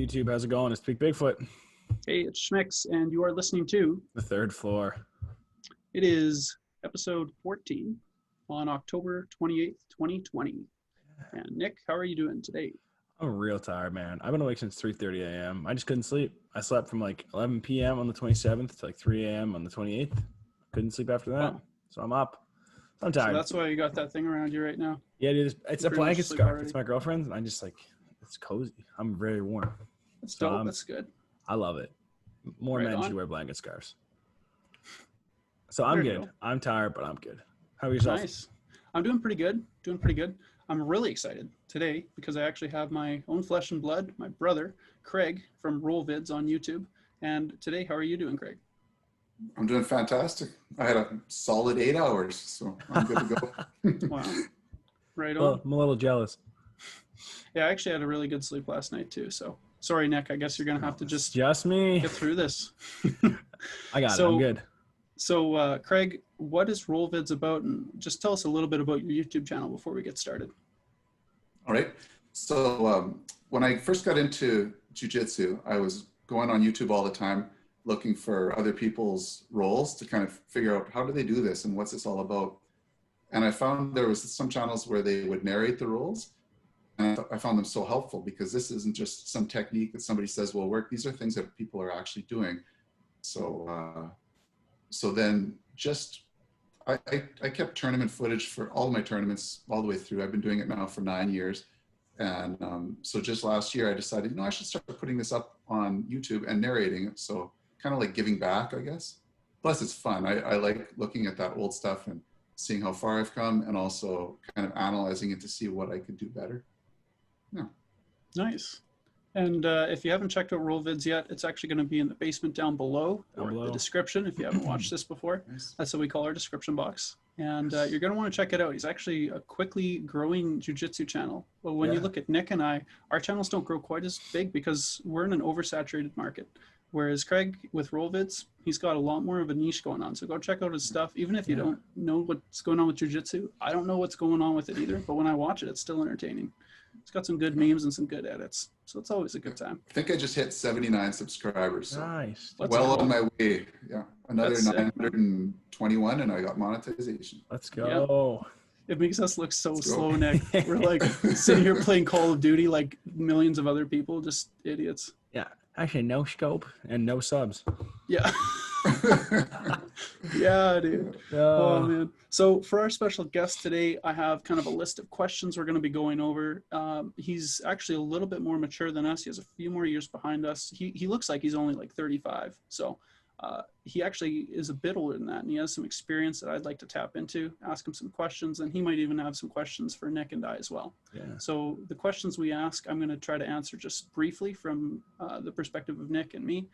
YouTube, how's it going? It's Big Bigfoot. Hey, it's Schmicks, and you are listening to The Third Floor. it is episode 14 on October 28th, 2020. And Nick, how are you doing today? I'm real tired, man. I've been awake since 3:30 a.m. I just couldn't sleep. I slept from like 11 p.m. on the 27th to like 3 a.m. on the 28th. Couldn't sleep after that. Wow. So I'm up. I'm So tired. that's why you got that thing around you right now. Yeah, dude. It's a Pretty much blanket asleep scarf. already. It's my girlfriend's, and I just like, it's cozy. I'm very warm. That's So dope. That's good. I love it. More Right men on. should wear blanket scarves. So I'm There you good. go. I'm tired, but I'm good. How about yourself? Nice. I'm doing pretty good. Doing pretty good. I'm really excited today because I actually have my own flesh and blood, my brother, Craig, from RollVids on YouTube. And today, how are you doing, Craig? I'm doing fantastic. I had a solid 8 hours, so I'm good to go. Wow. Right on. Well, I'm a little jealous. Yeah, I actually had a really good sleep last night too. So sorry, Nick. I guess you're going to have to just Just me. get through this. I got it. So- I'm good. So, Craig, what is RollVids about? And just tell us a little bit about your YouTube channel before we get started. All right. So when I first got into jiu-jitsu, I was going on YouTube all the time looking for other people's roles to kind of figure out how do they do this and what's this all about. And I found there was some channels where they would narrate the roles. And I found them so helpful because this isn't just some technique that somebody says will work. These are things that people are actually doing. So then just, I kept tournament footage for all of my tournaments all the way through. I've been doing it now for 9 years. And so just last year I decided, I should start putting this up on YouTube and narrating it. So kind of like giving back, I guess. Plus it's fun. I like looking at that old stuff and seeing how far I've come and also kind of analyzing it to see what I could do better. Yeah. Nice. And if you haven't checked out RollVids yet, it's actually going to be in the basement down below or the description if you haven't watched this before. Nice. That's what we call our description box. And you're going to want to check it out. He's actually a quickly growing jiu-jitsu channel. But when you Yeah. look at Nick and I, our channels don't grow quite as big because we're in an oversaturated market. Whereas Craig with RollVids, he's got a lot more of a niche going on. So go check out his stuff. Even if you don't know what's going on with jiu-jitsu, I don't know what's going on with it either. But when I watch it, it's still entertaining. It's got some good memes and some good edits. So it's always a good time. I think I just hit 79 subscribers. So Nice. Let's well go. on my way. Yeah. Another That's sick, man. 921 and I got monetization. Let's go. It makes us look so Let's go. slow, Nick. We're like sitting here playing Call of Duty like millions of other people, just idiots. Yeah. Actually, no scope and no subs. Yeah. Yeah, dude. Oh, man. So for our special guest today, I have kind of a list of questions we're going to be going over. He's actually a little bit more mature than us. He has a few more years behind us. He looks like he's only like 35. So he actually is a bit older than that, and he has some experience that I'd like to tap into, ask him some questions, and he might even have some questions for Nick and I as well. Yeah. So the questions we ask, I'm going to try to answer just briefly from the perspective of Nick and me.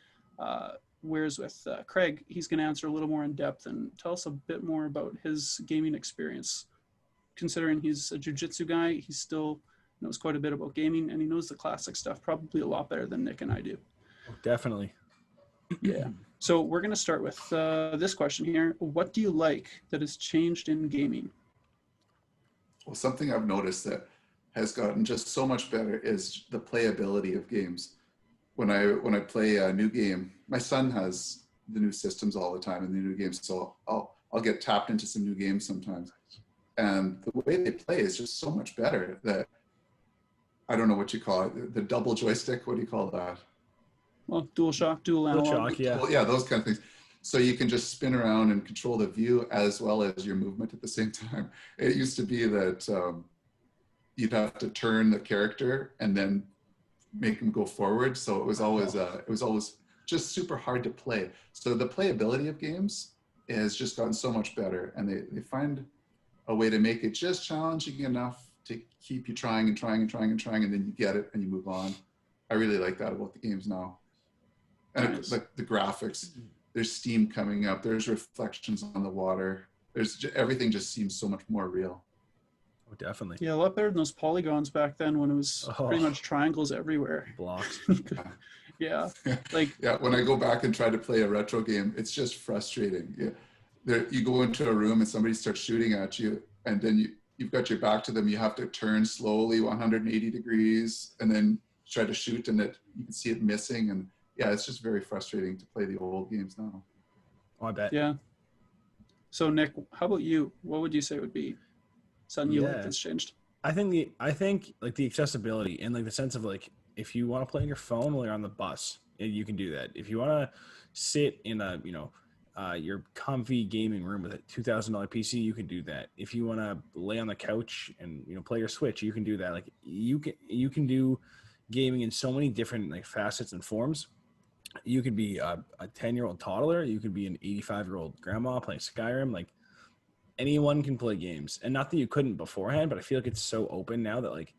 Whereas with Craig, he's going to answer a little more in depth and tell us a bit more about his gaming experience. Considering he's a jiu-jitsu guy, he still knows quite a bit about gaming, and he knows the classic stuff probably a lot better than Nick and I do. Oh, definitely. Yeah. So we're going to start with this question here. What do you like that has changed in gaming? Well, something I've noticed that has gotten just so much better is the playability of games. When I play a new game, my son has the new systems all the time and the new games, so I'll get tapped into some new games sometimes. And the way they play is just so much better that I don't know what you call it, the double joystick, what do you call that? Well, DualShock, dual analog. DualShock, yeah. Well, yeah, those kind of things. So you can just spin around and control the view as well as your movement at the same time. It used to be that you'd have to turn the character and then make him go forward. So it was always just super hard to play. So the playability of games has just gotten so much better, and they find a way to make it just challenging enough to keep you trying and trying and trying and trying, and then you get it and you move on. I really like that about the games now. And Nice. like the graphics, there's steam coming up, there's reflections on the water, everything just seems so much more real. Oh, definitely. Yeah, a lot better than those polygons back then when it was pretty much triangles everywhere. Blocks. Yeah, like Yeah, when I go back and try to play a retro game, it's just frustrating. You go into a room and somebody starts shooting at you, and then you've got your back to them. You have to turn slowly 180 degrees and then try to shoot and you can see it missing. And yeah, it's just very frustrating to play the old games now. Oh, I bet. Yeah. So Nick, how about you? What would you say would be something you like that's changed? I think like the accessibility and like the sense of like, if you want to play on your phone while you're on the bus, you can do that. If you want to sit in a, your comfy gaming room with a $2,000 PC, you can do that. If you want to lay on the couch and, play your Switch, you can do that. Like you can do gaming in so many different like facets and forms. You could be a 10-year-old toddler. You could be an 85-year-old grandma playing Skyrim. Like anyone can play games, and not that you couldn't beforehand, but I feel like it's so open now that like,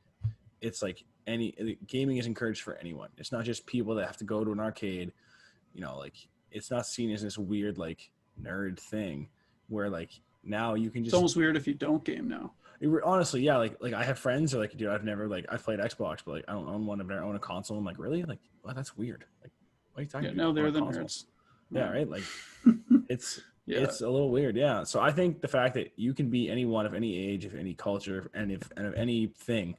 it's like gaming is encouraged for anyone. It's not just people that have to go to an arcade, like it's not seen as this weird, like nerd thing where like now you can just, it's almost weird if you don't game now. Honestly, yeah. Like I have friends who are like, dude, I've played Xbox, but like I don't own one. I've never owned a console. I'm like, really? Like, well, that's weird. Like, what are you talking about? No, they're the nerds. Yeah, right. Like, it's a little weird. Yeah. So I think the fact that you can be anyone of any age, of any culture, and of anything,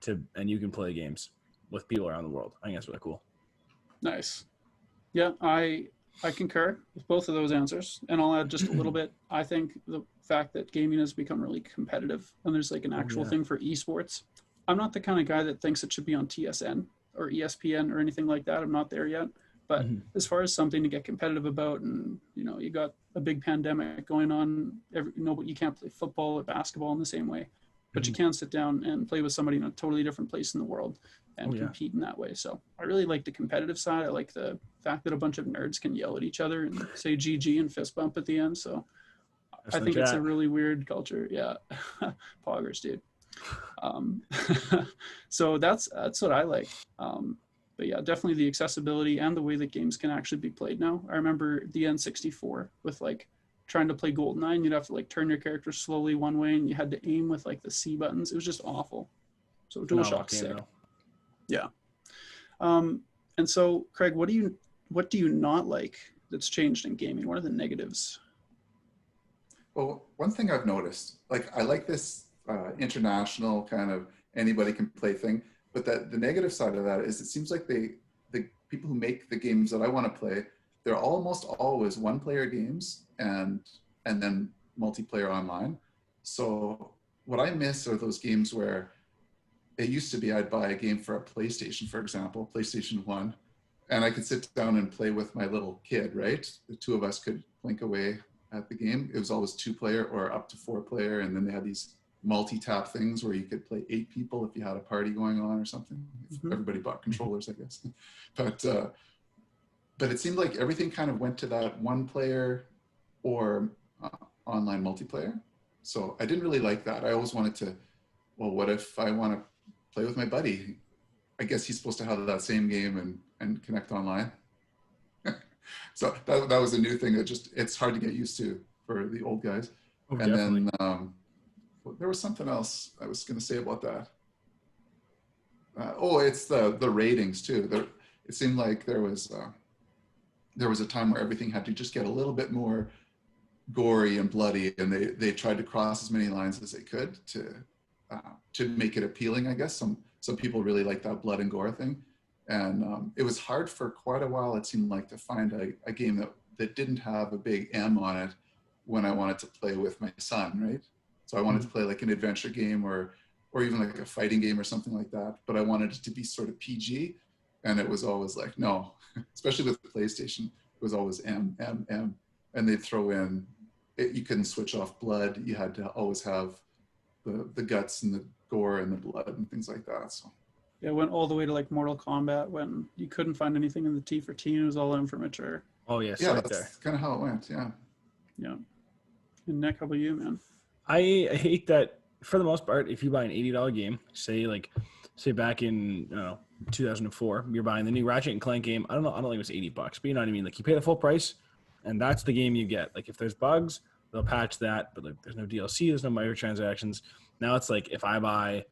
and you can play games with people around the world. I think that's really cool. Nice. Yeah, I concur with both of those answers, and I'll add just a little bit. I think the fact that gaming has become really competitive, and there's like an actual thing for esports. I'm not the kind of guy that thinks it should be on TSN or ESPN or anything like that. I'm not there yet. But as far as something to get competitive about, and you got a big pandemic going on, you can't play football or basketball in the same way, but you can sit down and play with somebody in a totally different place in the world and compete in that way. So I really like the competitive side. I like the fact that a bunch of nerds can yell at each other and say GG and fist bump at the end. So I think it's a really weird culture. Yeah. Poggers, dude. So that's what I like. But yeah, definitely the accessibility and the way that games can actually be played now. I remember the N64 with like trying to play GoldenEye, you'd have to like turn your character slowly one way, and you had to aim with like the C buttons. It was just awful. So DualShock's sick. Yeah. And so Craig, what do you not like that's changed in gaming? What are the negatives? Well, one thing I've noticed, like I like this international kind of anybody can play thing, but that the negative side of that is it seems like the people who make the games that I want to play, they're almost always one-player games and then multiplayer online. So what I miss are those games where it used to be I'd buy a game for a PlayStation, for example, PlayStation 1, and I could sit down and play with my little kid, right? The two of us could blink away at the game. It was always 2-player or up to 4-player, and then they had these multi-tap things where you could play 8 people if you had a party going on or something. Everybody bought controllers, I guess. But it seemed like everything kind of went to that 1-player or online multiplayer. So I didn't really like that. I always wanted to, well, what if I want to play with my buddy? I guess he's supposed to have that same game and connect online. So that was a new thing that it's hard to get used to for the old guys. Oh, and definitely. Then there was something else I was going to say about that. It's the ratings too. It seemed like there was a time where everything had to just get a little bit more gory and bloody, and they tried to cross as many lines as they could to make it appealing. I guess some people really like that blood and gore thing, and it was hard for quite a while. It seemed like to find a game that didn't have a big M on it when I wanted to play with my son, right? So I wanted to play like an adventure game or even like a fighting game or something like that, but I wanted it to be sort of PG, and it was always like, no, especially with the PlayStation, it was always M, and they'd throw in, you couldn't switch off blood. You had to always have the guts and the gore and the blood and things like that. So yeah, it went all the way to like Mortal Kombat when you couldn't find anything in the T for teen. It was all in for mature. Oh yes, yeah, right that's there. kind of how it went. Yeah. Yeah. And Nick, how about you, man? I hate that for the most part. If you buy an $80 game, say back in 2004, you're buying the new Ratchet and Clank game. I don't think it was $80, but you know what I mean. Like you pay the full price, and that's the game you get. Like if there's bugs, they'll patch that, but like there's no DLC, there's no microtransactions. Now it's like if I buy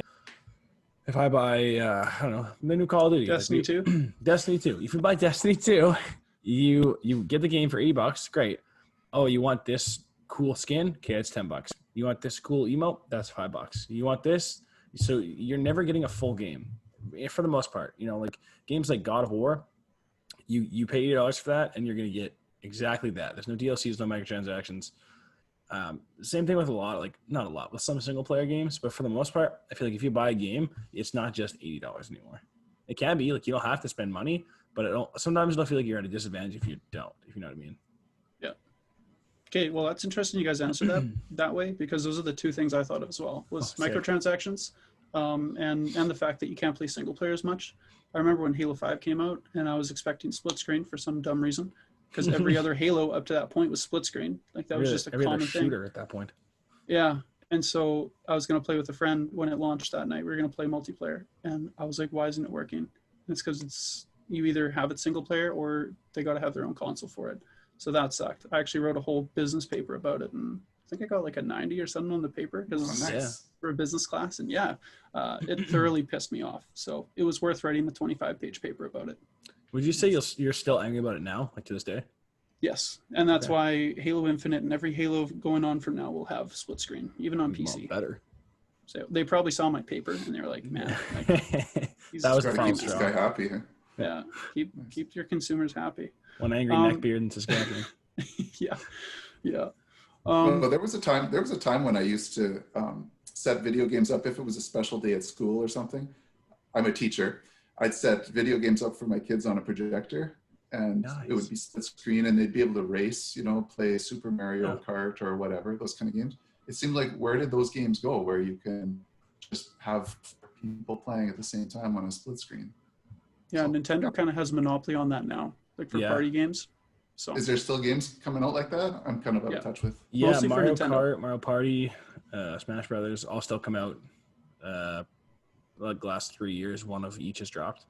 I don't know, the new Call of Duty, Destiny 2. Destiny 2. If you buy Destiny 2, you get the game for $80. Great. Oh, you want this cool skin? Okay, it's $10. You want this cool emote? That's $5. You want this? So you're never getting a full game. for the most part. You know, like games like God of War, you pay $80 for that, and you're gonna get exactly that. There's no DLCs, no microtransactions. Same thing with not a lot with some single player games, but for the most part, I feel like if you buy a game, it's not just $80 anymore. It can be like you don't have to spend money, but sometimes I don't feel like you're at a disadvantage if you don't. If you know what I mean. Yeah. Okay. Well, that's interesting. You guys answered that way, because those are the two things I thought of as well: was microtransactions, and the fact that you can't play single player as much. I remember when Halo 5 came out, and I was expecting split screen for some dumb reason, because every other Halo up to that point was split screen. Like that was just a common thing. Shooter at that point. Yeah. And so I was going to play with a friend when it launched that night. We were going to play multiplayer. And I was like, why isn't it working? And it's because you either have it single player or they got to have their own console for it. So that sucked. I actually wrote a whole business paper about it. And I think I got like a 90 or something on the paper because for a business class. And it thoroughly pissed me off. So it was worth writing the 25-page paper about it. Would you say you're still angry about it now, like to this day? Yes, and that's why Halo Infinite and every Halo going on from now will have split screen, even on PC. Well, better. So they probably saw my paper and they were like, "Man, like, that was the keep this guy happy." Huh? Yeah, keep your consumers happy. One angry neckbeard in Saskatchewan. Yeah. Well, there was a time when I used to set video games up if it was a special day at school or something. I'm a teacher. I'd set video games up for my kids on a projector. And it would be split screen, and they'd be able to race, play Super Mario Kart or whatever, those kind of games. It seemed like, where did those games go where you can just have people playing at the same time on a split screen? Yeah, so, Nintendo kind of has a monopoly on that now, like for party games. So is there still games coming out like that? I'm kind of out of touch with. Yeah, mostly Mario Kart, Mario Party, Smash Brothers, all still come out. Like the last 3 years, one of each has dropped.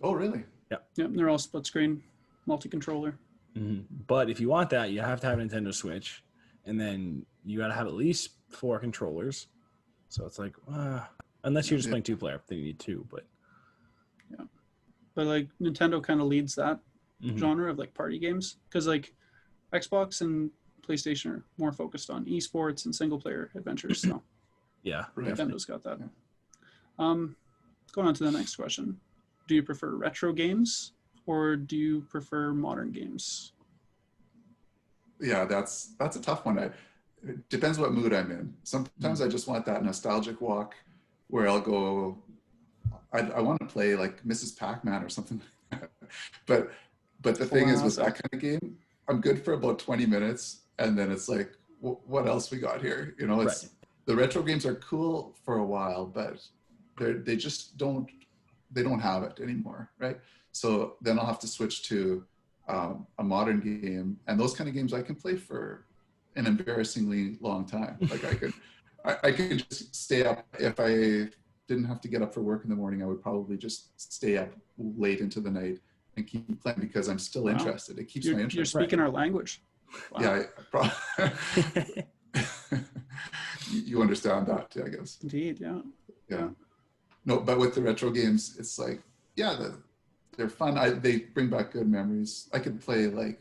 Oh, really? Yeah, they're all split screen, multi-controller. Mm-hmm. But if you want that, you have to have a Nintendo Switch, and then you got to have at least 4 controllers. So it's like, unless you're just playing 2-player, then you need 2. But like Nintendo kind of leads that genre of like party games, because like Xbox and PlayStation are more focused on esports and single-player adventures. So Nintendo's got that. Going on to the next question. Do you prefer retro games or do you prefer modern games? Yeah, that's a tough one. It depends what mood I'm in. Sometimes I just want that nostalgic walk where I'll go, I want to play like Mrs. Pac-Man or something like that. But the thing is with that kind of game, I'm good for about 20 minutes and then it's like, what else we got here? The retro games are cool for a while, but they just don't have it anymore, right? So then I'll have to switch to a modern game, and those kind of games I can play for an embarrassingly long time. Like I could just stay up. If I didn't have to get up for work in the morning, I would probably just stay up late into the night and keep playing because I'm still interested. It keeps my interest. You're speaking our language. Wow. Yeah, you understand that, I guess. Indeed, yeah. No, but with the retro games, it's like, they're fun. They bring back good memories. I could probably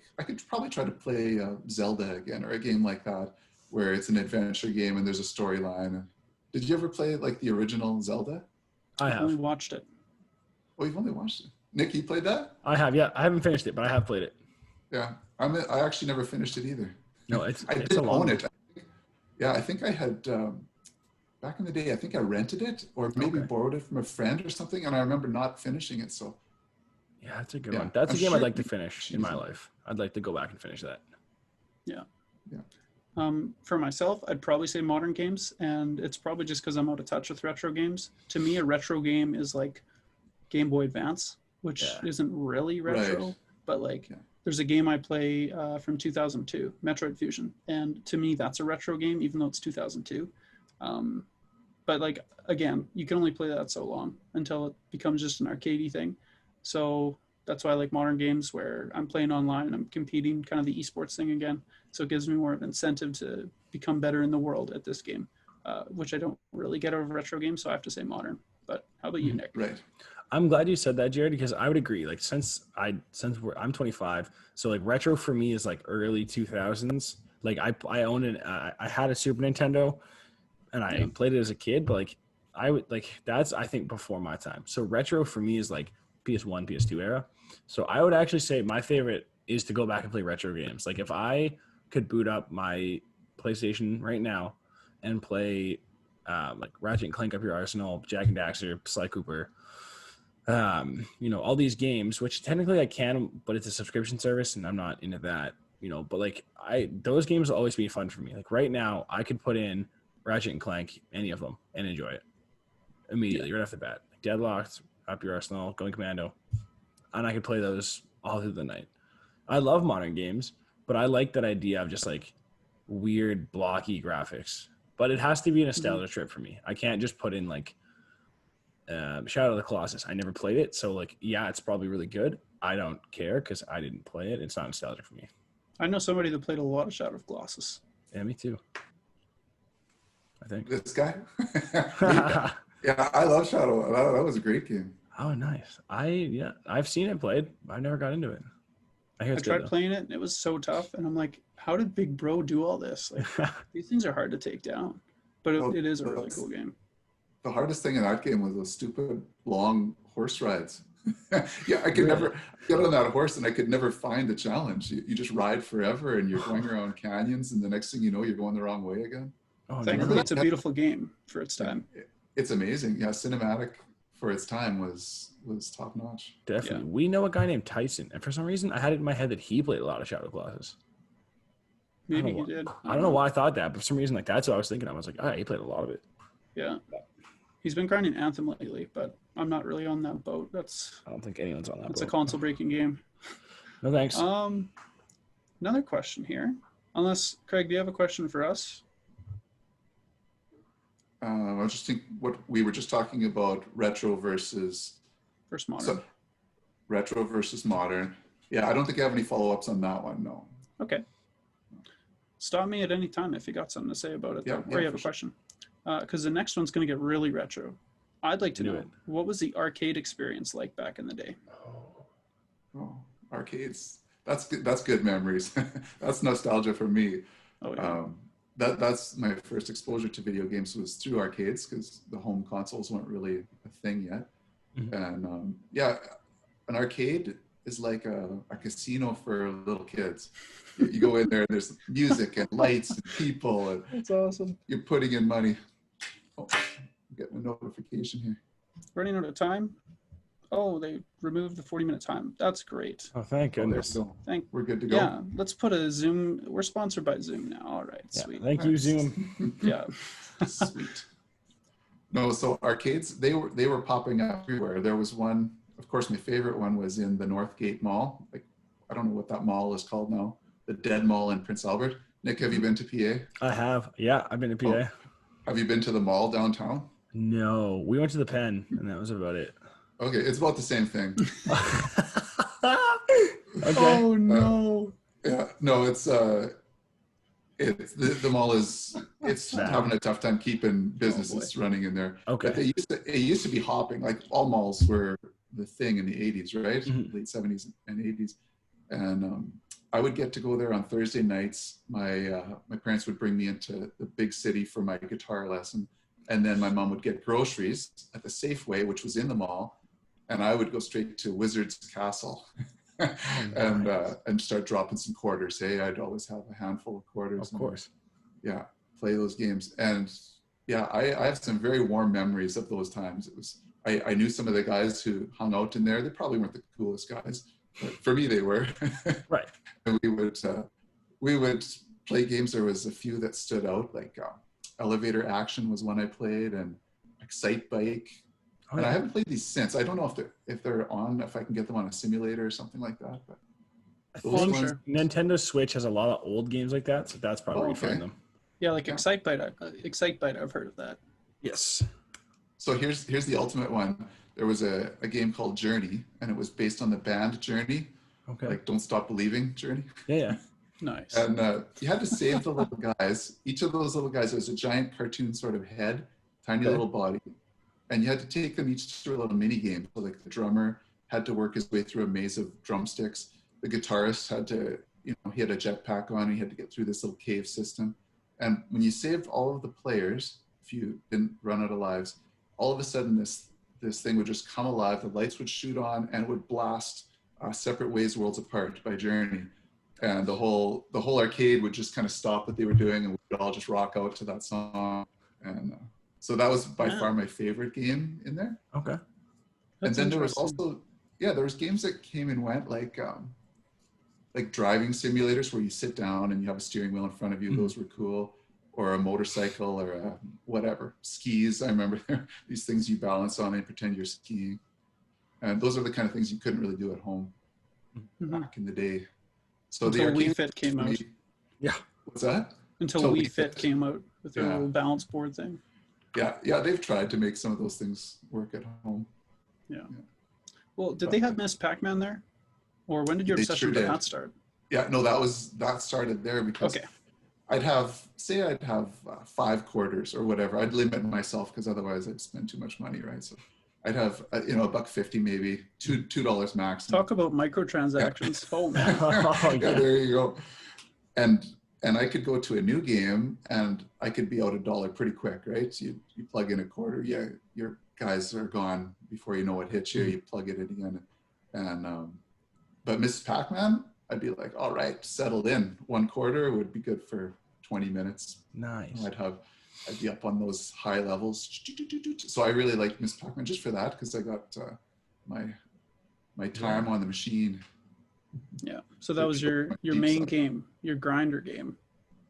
try to play Zelda again, or a game like that, where it's an adventure game and there's a storyline. Did you ever play like the original Zelda? I have. Only watched it. Oh, you've only watched it. Nick, you played that? I have, yeah. I haven't finished it, but I have played it. Yeah, I actually never finished it either. No, I did own it. I think I had, back in the day, I think I rented it or maybe borrowed it from a friend or something, and I remember not finishing it. So, yeah, that's a good one. That's a game I'd like to finish in my life. I'd like to go back and finish that. Yeah. For myself, I'd probably say modern games, and it's probably just because I'm out of touch with retro games. To me, a retro game is like Game Boy Advance, which isn't really retro, but like there's a game I play from 2002, Metroid Fusion, and to me that's a retro game, even though it's 2002. But like, again, you can only play that so long until it becomes just an arcadey thing. So that's why I like modern games where I'm playing online and I'm competing, kind of the esports thing again. So it gives me more of an incentive to become better in the world at this game, which I don't really get out of retro games. So I have to say modern. But how about you, Nick? Right. I'm glad you said that, Jared, because I would agree. Like I'm 25, so like retro for me is like early 2000s. Like I owned it. I had a Super Nintendo, and I played it as a kid. But like I would like that's I think before my time. So retro for me is like PS1, PS2 era. So I would actually say my favorite is to go back and play retro games. Like if I could boot up my PlayStation right now and play like Ratchet and Clank Up Your Arsenal, Jack and Daxter, Sly Cooper, all these games, which technically I can, but it's a subscription service and I'm not into that, but like those games will always be fun for me. Like right now I could put in Ratchet and Clank, any of them, and enjoy it immediately right off the bat. Like Deadlocked, Up Your Arsenal, Going Commando, and I could play those all through the night. I love modern games, but I like that idea of just like weird blocky graphics. But it has to be a nostalgia trip for me. I can't just put in like Shadow of the Colossus. I never played it, so like it's probably really good. I don't care because I didn't play it. It's not nostalgic for me. I know somebody that played a lot of Shadow of the Colossus. Yeah, me too. I think This guy. Yeah, I love Shadow. That was a great game. Oh, nice. I've seen it played. I never got into it. I tried playing it and it was so tough, and I'm like, how did Big Bro do all this? Like, these things are hard to take down, but it is a really cool game. The hardest thing in that game was those stupid long horse rides. Yeah, I could never get on that horse, and I could never find the challenge. You just ride forever, and you're going around canyons, and the next thing you know, you're going the wrong way again. Oh, thankfully, it's a beautiful game for its time. It's amazing. Yeah, cinematic for its time was top notch. Definitely. Yeah. We know a guy named Tyson, and for some reason, I had it in my head that he played a lot of Shadow of the Colossus. Maybe he did. I don't know why I thought that, but for some reason, like that's what I was thinking. I was like, he played a lot of it. Yeah. He's been grinding Anthem lately, but I'm not really on that boat. I don't think anyone's on that boat. It's a console breaking game. No thanks. Another question here. Unless, Craig, do you have a question for us? I just think what we were just talking about, retro versus modern. So, retro versus modern. Yeah, I don't think I have any follow-ups on that one, no. Okay. Stop me at any time if you got something to say about it, or you have a question. Because the next one's going to get really retro. I'd like to know, what was the arcade experience like back in the day? Oh, arcades. That's good memories. That's nostalgia for me. Oh, yeah. That's my first exposure to video games was through arcades, because the home consoles weren't really a thing yet. Mm-hmm. And an arcade is like a casino for little kids. You go in there, there's music and lights and people. And that's awesome. You're putting in money. Oh, I'm getting a notification here. Running out of time. Oh, they removed the 40-minute time. That's great. Oh, thank goodness. We're good to go. Yeah, let's put a Zoom. We're sponsored by Zoom now. All right, sweet. Thank you, Zoom. Yeah. Sweet. No, so arcades, they were popping up everywhere. There was one, of course, my favorite one was in the Northgate Mall. Like, I don't know what that mall is called now. The Dead Mall in Prince Albert. Nick, have you been to PA? I have. Yeah, I've been to PA. Oh, have you been to the mall downtown? No, we went to the Pen, and that was about it. Okay, it's about the same thing. Okay. Oh no. Yeah, no, it's the mall is having a tough time keeping businesses running in there. Okay. But it used to be hopping. Like all malls were the thing in the 80s, right? Mm-hmm. Late 70s and 80s, and I would get to go there on Thursday nights. My parents would bring me into the big city for my guitar lesson, and then my mom would get groceries at the Safeway, which was in the mall, and I would go straight to Wizard's Castle and start dropping some quarters. Hey, I'd always have a handful of quarters. Of course. Yeah, play those games. And yeah, I have some very warm memories of those times. It was I knew some of the guys who hung out in there. They probably weren't the coolest guys, but for me they were. Right. And we would play games. There was a few that stood out, like Elevator Action was one I played, and Excite Bike. Oh, and I haven't played these since. I don't know if they're on, if I can get them on a simulator or something like that. But Nintendo Switch has a lot of old games like that, so that's probably where you find them. Yeah, like Excite Bite. I've heard of that. Yes. So here's the ultimate one. There was a game called Journey, and it was based on the band Journey. Okay. Like Don't Stop Believing Journey. Yeah. Nice. And you had to save the little guys. Each of those little guys was a giant cartoon sort of head, tiny little body. And you had to take them each through a little mini game. So like the drummer had to work his way through a maze of drumsticks. The guitarist had to, he had a jetpack on, and he had to get through this little cave system. And when you saved all of the players, if you didn't run out of lives, all of a sudden this thing would just come alive. The lights would shoot on and it would blast Separate Ways Worlds Apart by Journey. And the whole arcade would just kind of stop what they were doing and we'd all just rock out to that song. And so that was by far my favorite game in there. Okay. And then there was also, there was games that came and went, like driving simulators where you sit down and you have a steering wheel in front of you. Those were cool. Or a motorcycle or a whatever. Skis, I remember these things you balance on and pretend you're skiing. And those are the kind of things you couldn't really do at home back in the day. So until Wii Fit came out. Yeah. What's that? Until Wii Fit came out with their little balance board thing. Yeah, they've tried to make some of those things work at home. Yeah. Well, did they have Miss Pac-Man there? Or when did your obsession with that start? Yeah, no, that started there because I'd have 5 quarters or whatever. I'd limit myself because otherwise I'd spend too much money, right? So I'd have $1.50 maybe, $2 max. Talk about microtransactions. Yeah. Oh man. Yeah, there you go. And I could go to a new game and I could be out $1 pretty quick, right? So you plug in a quarter, your guys are gone before you know what hits you. You plug it in again, and but Miss Pac-Man, I'd be like, all right, settled in. 1 quarter would be good for 20 minutes. Nice. I'd be up on those high levels. So I really liked Miss Pac-Man just for that because I got my time on the machine. Yeah. So that was your main game, your grinder game.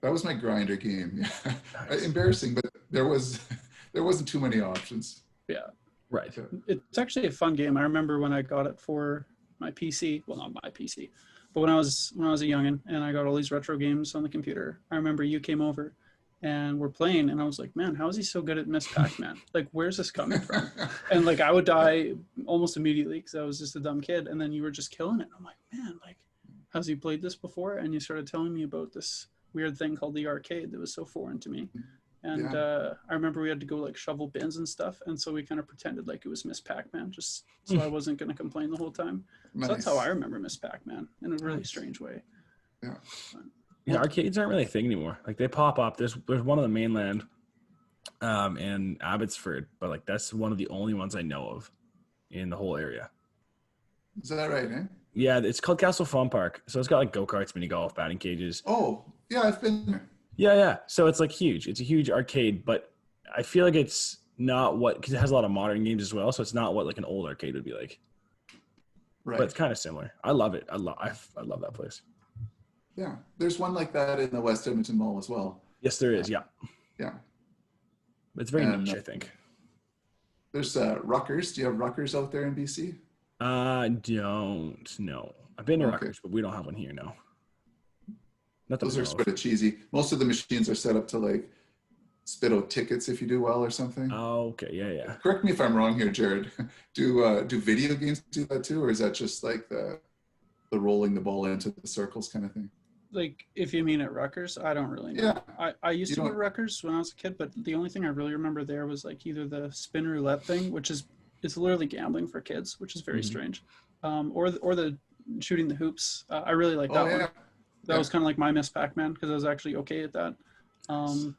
That was my grinder game. Yeah. Nice. Embarrassing, but there wasn't too many options. Yeah. Right. It's actually a fun game. I remember when I got it for my PC. Well, not my PC, but when I was a youngin' and I got all these retro games on the computer. I remember you came over and we're playing and I was like, man, how is he so good at Miss Pac-Man? Like, where's this coming from? And like, I would die almost immediately because I was just a dumb kid. And then you were just killing it. I'm like, man, like, has he played this before? And you started telling me about this weird thing called the arcade that was so foreign to me. And I remember we had to go like shovel bins and stuff. And so we kind of pretended like it was Miss Pac-Man just so I wasn't going to complain the whole time. Nice. So that's how I remember Miss Pac-Man in a really strange way. Yeah. Yeah, arcades aren't really a thing anymore. Like they pop up. There's one on the mainland in Abbotsford, but like that's one of the only ones I know of in the whole area. Is that right, eh? Yeah, it's called Castle Fun Park. So it's got like go-karts, mini golf, batting cages. Oh, yeah, I've been there. Yeah. So it's like huge. It's a huge arcade, but I feel like it's not because it has a lot of modern games as well. So it's not what like an old arcade would be like. Right. But it's kind of similar. I love it. I love that place. Yeah. There's one like that in the West Edmonton Mall as well. Yes, there is. Yeah. Yeah. It's very niche, I think. There's Ruckers. Do you have Ruckers out there in BC? Don't know. I've been to Ruckers, but we don't have one here now. Those are sort of cheesy. Most of the machines are set up to like spit out tickets if you do well or something. Oh, okay. Yeah. Correct me if I'm wrong here, Jared. Do video games do that too, or is that just like the rolling the ball into the circles kind of thing? Like if you mean at Ruckers, I don't really know. Yeah. I used to go to Ruckers when I was a kid, but the only thing I really remember there was like either the spin roulette thing, which is it's literally gambling for kids, which is very strange, or the shooting the hoops. I really like that one. That was kind of like my Miss Pac-Man because I was actually okay at that.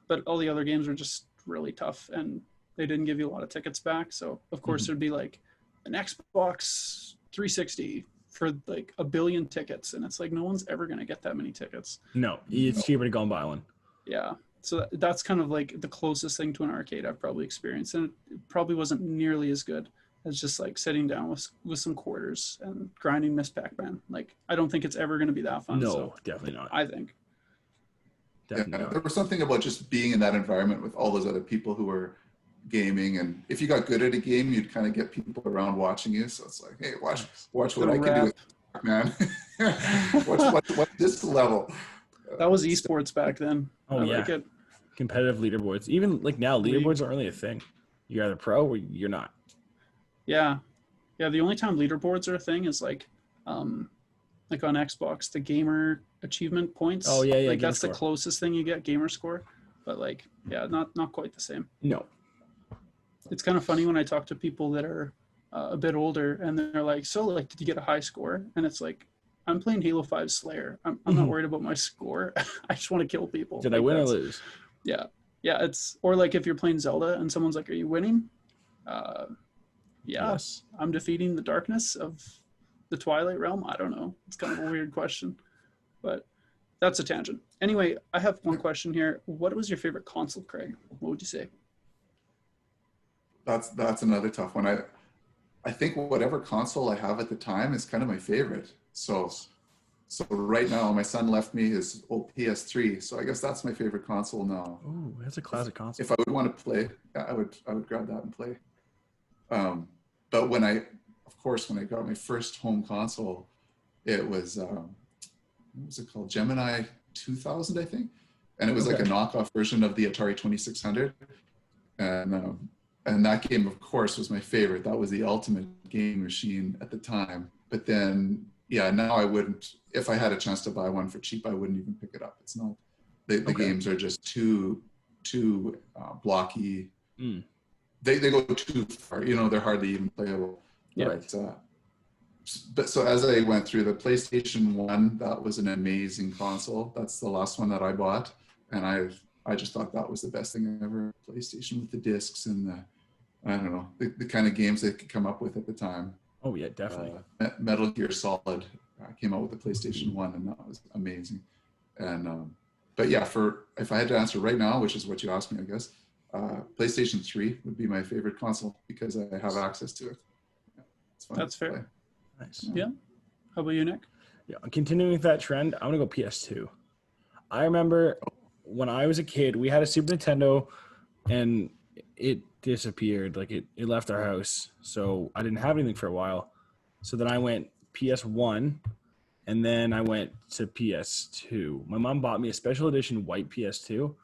But all the other games were just really tough and they didn't give you a lot of tickets back. So of course there'd be like an Xbox 360 for like 1 billion tickets. And it's like, no one's ever going to get that many tickets. No, it's cheaper to go and buy one. Yeah. So that's kind of like the closest thing to an arcade I've probably experienced. And it probably wasn't nearly as good as just like sitting down with some quarters and grinding Miss Pac-Man. Like, I don't think it's ever going to be that fun. No, definitely not. I think. Definitely not. There was something about just being in that environment with all those other people who were gaming. And if you got good at a game, you'd kind of get people around watching you. So it's like, hey, watch what I can do with Pac-Man. watch this level. That was esports back then. Oh, yeah. Like it. Competitive leaderboards. Even like now, leaderboards aren't really a thing. You're either pro or you're not. Yeah. The only time leaderboards are a thing is like on Xbox, the gamer achievement points. Oh yeah. Like that's the closest thing you get, gamer score. But like, yeah, not quite the same. No. It's kind of funny when I talk to people that are a bit older and they're like, so like, did you get a high score? And it's like, I'm playing Halo 5 Slayer. I'm not worried about my score. I just want to kill people. Did I win or lose? Yeah. It's, or like if you're playing Zelda and someone's like, are you winning? Yeah, Yes. I'm defeating the darkness of the Twilight Realm. I don't know. It's kind of a weird question, but that's a tangent. Anyway, I have one question here. What was your favorite console, Craig? What would you say? That's another tough one. I think whatever console I have at the time is kind of my favorite. So right now, my son left me his old PS3. So I guess that's my favorite console now. Oh, that's a classic console. If I would want to play, I would grab that and play. But when I got my first home console, it was what was it called? Gemini 2000, I think, and it was like a knockoff version of the Atari 2600, and that game, of course, was my favorite. That was the ultimate game machine at the time. But then, yeah, now I wouldn't. If I had a chance to buy one for cheap, I wouldn't even pick it up. It's not. The games are just too blocky. They go too far. They're hardly even playable. Yeah. But so as I went through the PlayStation 1, that was an amazing console. That's the last one that I bought, and I just thought that was the best thing ever. PlayStation with the discs and I don't know, the kind of games they could come up with at the time. Oh yeah, definitely. Metal Gear Solid came out with the PlayStation 1, and that was amazing. And but yeah, if I had to answer right now, which is what you asked me, I guess, PlayStation 3 would be my favorite console because I have access to it. Yeah, it's fun. That's fair. Nice. Yeah. How about you, Nick? Yeah, continuing with that trend, I'm gonna go PS2. I remember when I was a kid, we had a Super Nintendo, and it disappeared. Like it left our house, so I didn't have anything for a while. So then I went PS1, and then I went to PS2. My mom bought me a special edition white PS2,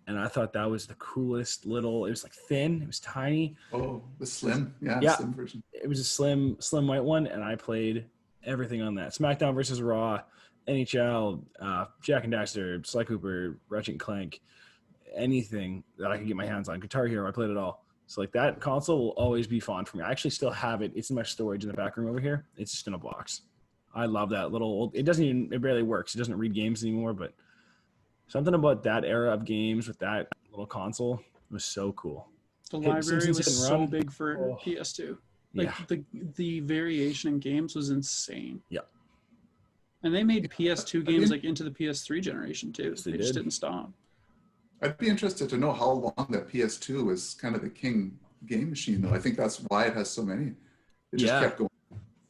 and I thought that was the coolest little. It was like thin, it was tiny. Oh, the slim, yeah, slim version. It was a slim white one, and I played everything on that. SmackDown versus Raw, NHL, Jack and Daxter, Sly Cooper, Ratchet and Clank, anything that I could get my hands on. Guitar Hero, I played it all. So like that console will always be fond for me. I actually still have it. It's in my storage in the back room over here. It's just in a box. I love that little old. It barely works. It doesn't read games anymore, but something about that era of games with that little console was so cool. The library was so big for PS2. Like the variation in games was insane. Yeah. And they made PS2 games like into the PS3 generation too. Yes, they just didn't stop. I'd be interested to know how long that PS2 was kind of the king game machine, though. I think that's why it has so many. It just kept going.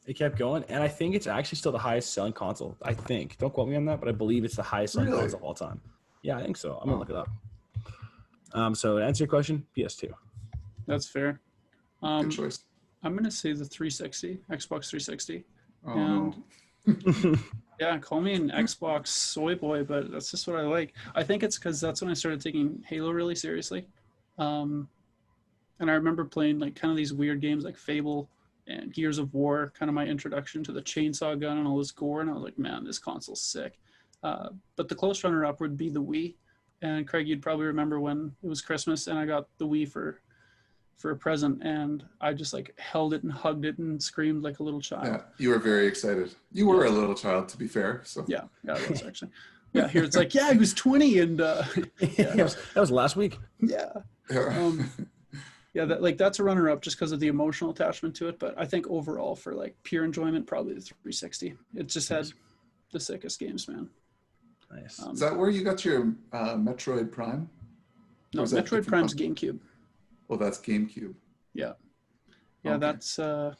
It kept going, and I think it's actually still the highest selling console. I think. Don't quote me on that, but I believe it's the highest selling console of all time. Yeah, I think so. I'm gonna look it up. So to answer your question, PS2. That's fair. Good choice. I'm gonna say the 360, Xbox 360. Oh, and no. yeah, call me an Xbox soy boy, but that's just what I like. I think it's because that's when I started taking Halo really seriously. And I remember playing like kind of these weird games like Fable and Gears of War, kind of my introduction to the chainsaw gun and all this gore. And I was like, man, this console's sick. But the close runner-up would be the Wii. And Craig, you'd probably remember when it was Christmas and I got the Wii for a present, and I just like held it and hugged it and screamed like a little child. Yeah, you were very excited. You were a little child, to be fair. So yeah, it was actually. Yeah, here it's like, yeah, he was 20, and that was last week. Yeah. Yeah, that's a runner-up just because of the emotional attachment to it. But I think overall, for like pure enjoyment, probably the 360. It just had the sickest games, man. Nice. Is that where you got your Metroid Prime? No, Metroid Prime's GameCube. Oh, that's GameCube. Yeah. Okay. That's the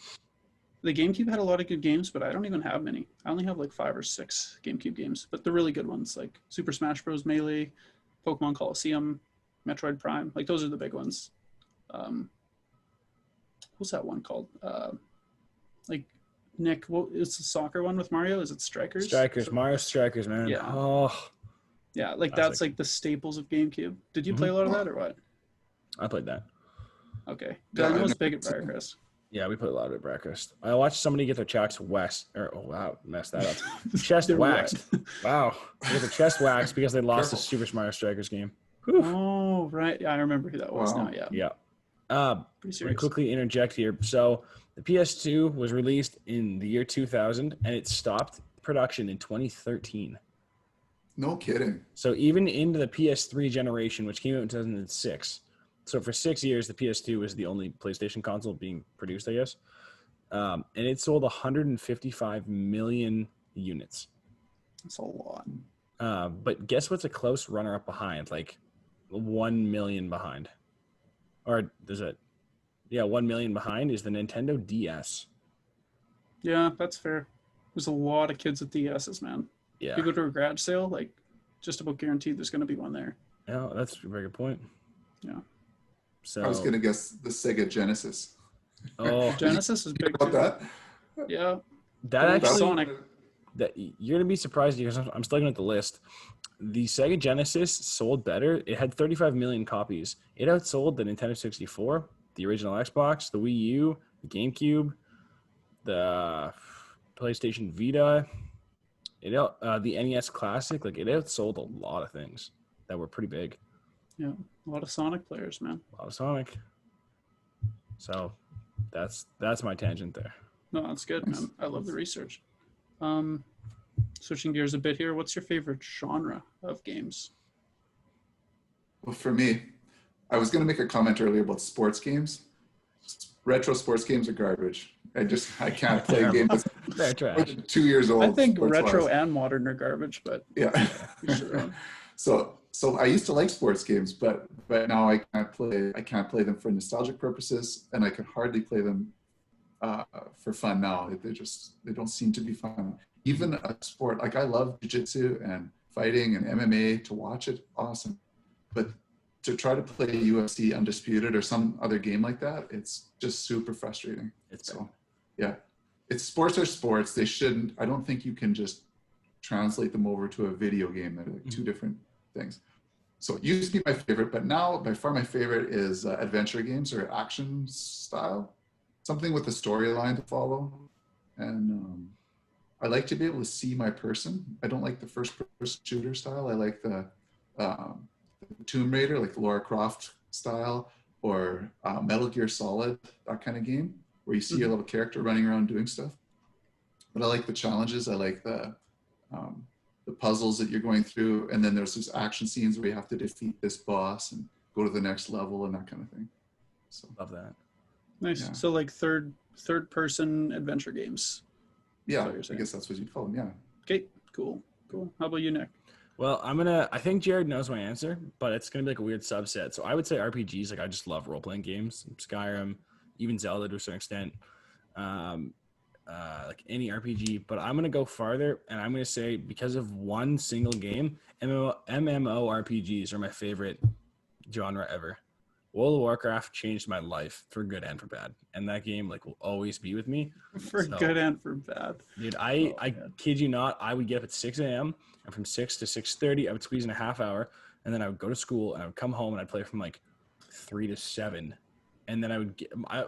GameCube had a lot of good games, but I don't even have many. I only have like 5 or 6 GameCube games, but they're really good ones, like Super Smash Bros. Melee, Pokemon Coliseum, Metroid Prime. Like those are the big ones. What's that one called? Like Nick, what is the soccer one with Mario? Is it Strikers? Mario Strikers, man. Yeah. Oh. Yeah, like that's like the staples of GameCube. Did you play a lot of that or what? I played that. Okay. I know it's big at Briarcrest. Yeah, we played a lot of it at Briarcrest. I watched somebody get their chest waxed. Messed that up. Chest waxed. Wow. They get their chest waxed because they lost the Super Mario Strikers game. Whew. Oh, right. Yeah, I remember who that was now. Yeah. Yeah. Pretty serious. I'm gonna quickly interject here. So the PS2 was released in the year 2000, and it stopped production in 2013. No kidding. So even into the PS3 generation, which came out in 2006, So for 6 years, the PS2 was the only PlayStation console being produced, I guess. And it sold 155 million units. That's a lot. But guess what's a close runner-up behind? Like 1 million behind. Or there's a, 1 million behind is the Nintendo DS. Yeah, that's fair. There's a lot of kids with DSs, man. Yeah. If you go to a garage sale, like just about guaranteed there's going to be one there. Yeah, that's a very good point. Yeah. So I was going to guess the Sega Genesis. Oh, Genesis is big About too. that? Yeah. that actually, Sonic. that you're gonna be surprised because I'm still looking at the list. The Sega Genesis sold better. It had 35 million copies. It outsold the Nintendo 64, the original Xbox, the Wii U, the GameCube, the PlayStation Vita, the NES Classic. Like it outsold a lot of things that were pretty big. Yeah. A lot of Sonic players, man. A lot of Sonic. So that's my tangent there. No, that's good, man. I love the research. Switching gears a bit here, what's your favorite genre of games? Well, for me, I was going to make a comment earlier about sports games. Retro sports games are garbage. I can't play games that's more than 2 years old. I think retro and modern are garbage, but yeah. each their own. So I used to like sports games, but now I can't play them for nostalgic purposes, and I can hardly play them for fun now. They don't seem to be fun. Even a sport, like I love jiu-jitsu and fighting and MMA, to watch it, awesome. But to try to play UFC Undisputed or some other game like that, it's just super frustrating. It's sports are sports. They shouldn't, I don't think you can just translate them over to a video game. They're like two different things. So it used to be my favorite, but now by far my favorite is adventure games or action style. Something with a storyline to follow. And I like to be able to see my person. I don't like the first-person shooter style. I like the Tomb Raider, like the Lara Croft style, or Metal Gear Solid, that kind of game, where you see your little character running around doing stuff. But I like the challenges. I like the puzzles that you're going through, and then there's these action scenes where you have to defeat this boss and go to the next level and that kind of thing. So Love that. Nice. Yeah. So like third person adventure games. Yeah, I guess that's what you'd call them. Yeah. Okay. Cool. How about you, Nick? Well, I think Jared knows my answer, but it's gonna be like a weird subset. So I would say RPGs. Like I just love role playing games, Skyrim, even Zelda to a certain extent. Like any RPG, but I'm gonna go farther, and I'm gonna say because of one single game, MMORPGs are my favorite genre ever. World of Warcraft changed my life for good and for bad, and that game like will always be with me for good and for bad. Dude, I kid you not, I would get up at 6 a.m. and from 6 to 6:30, I would squeeze in a half hour, and then I would go to school and I would come home and I'd play from like 3 to 7, and then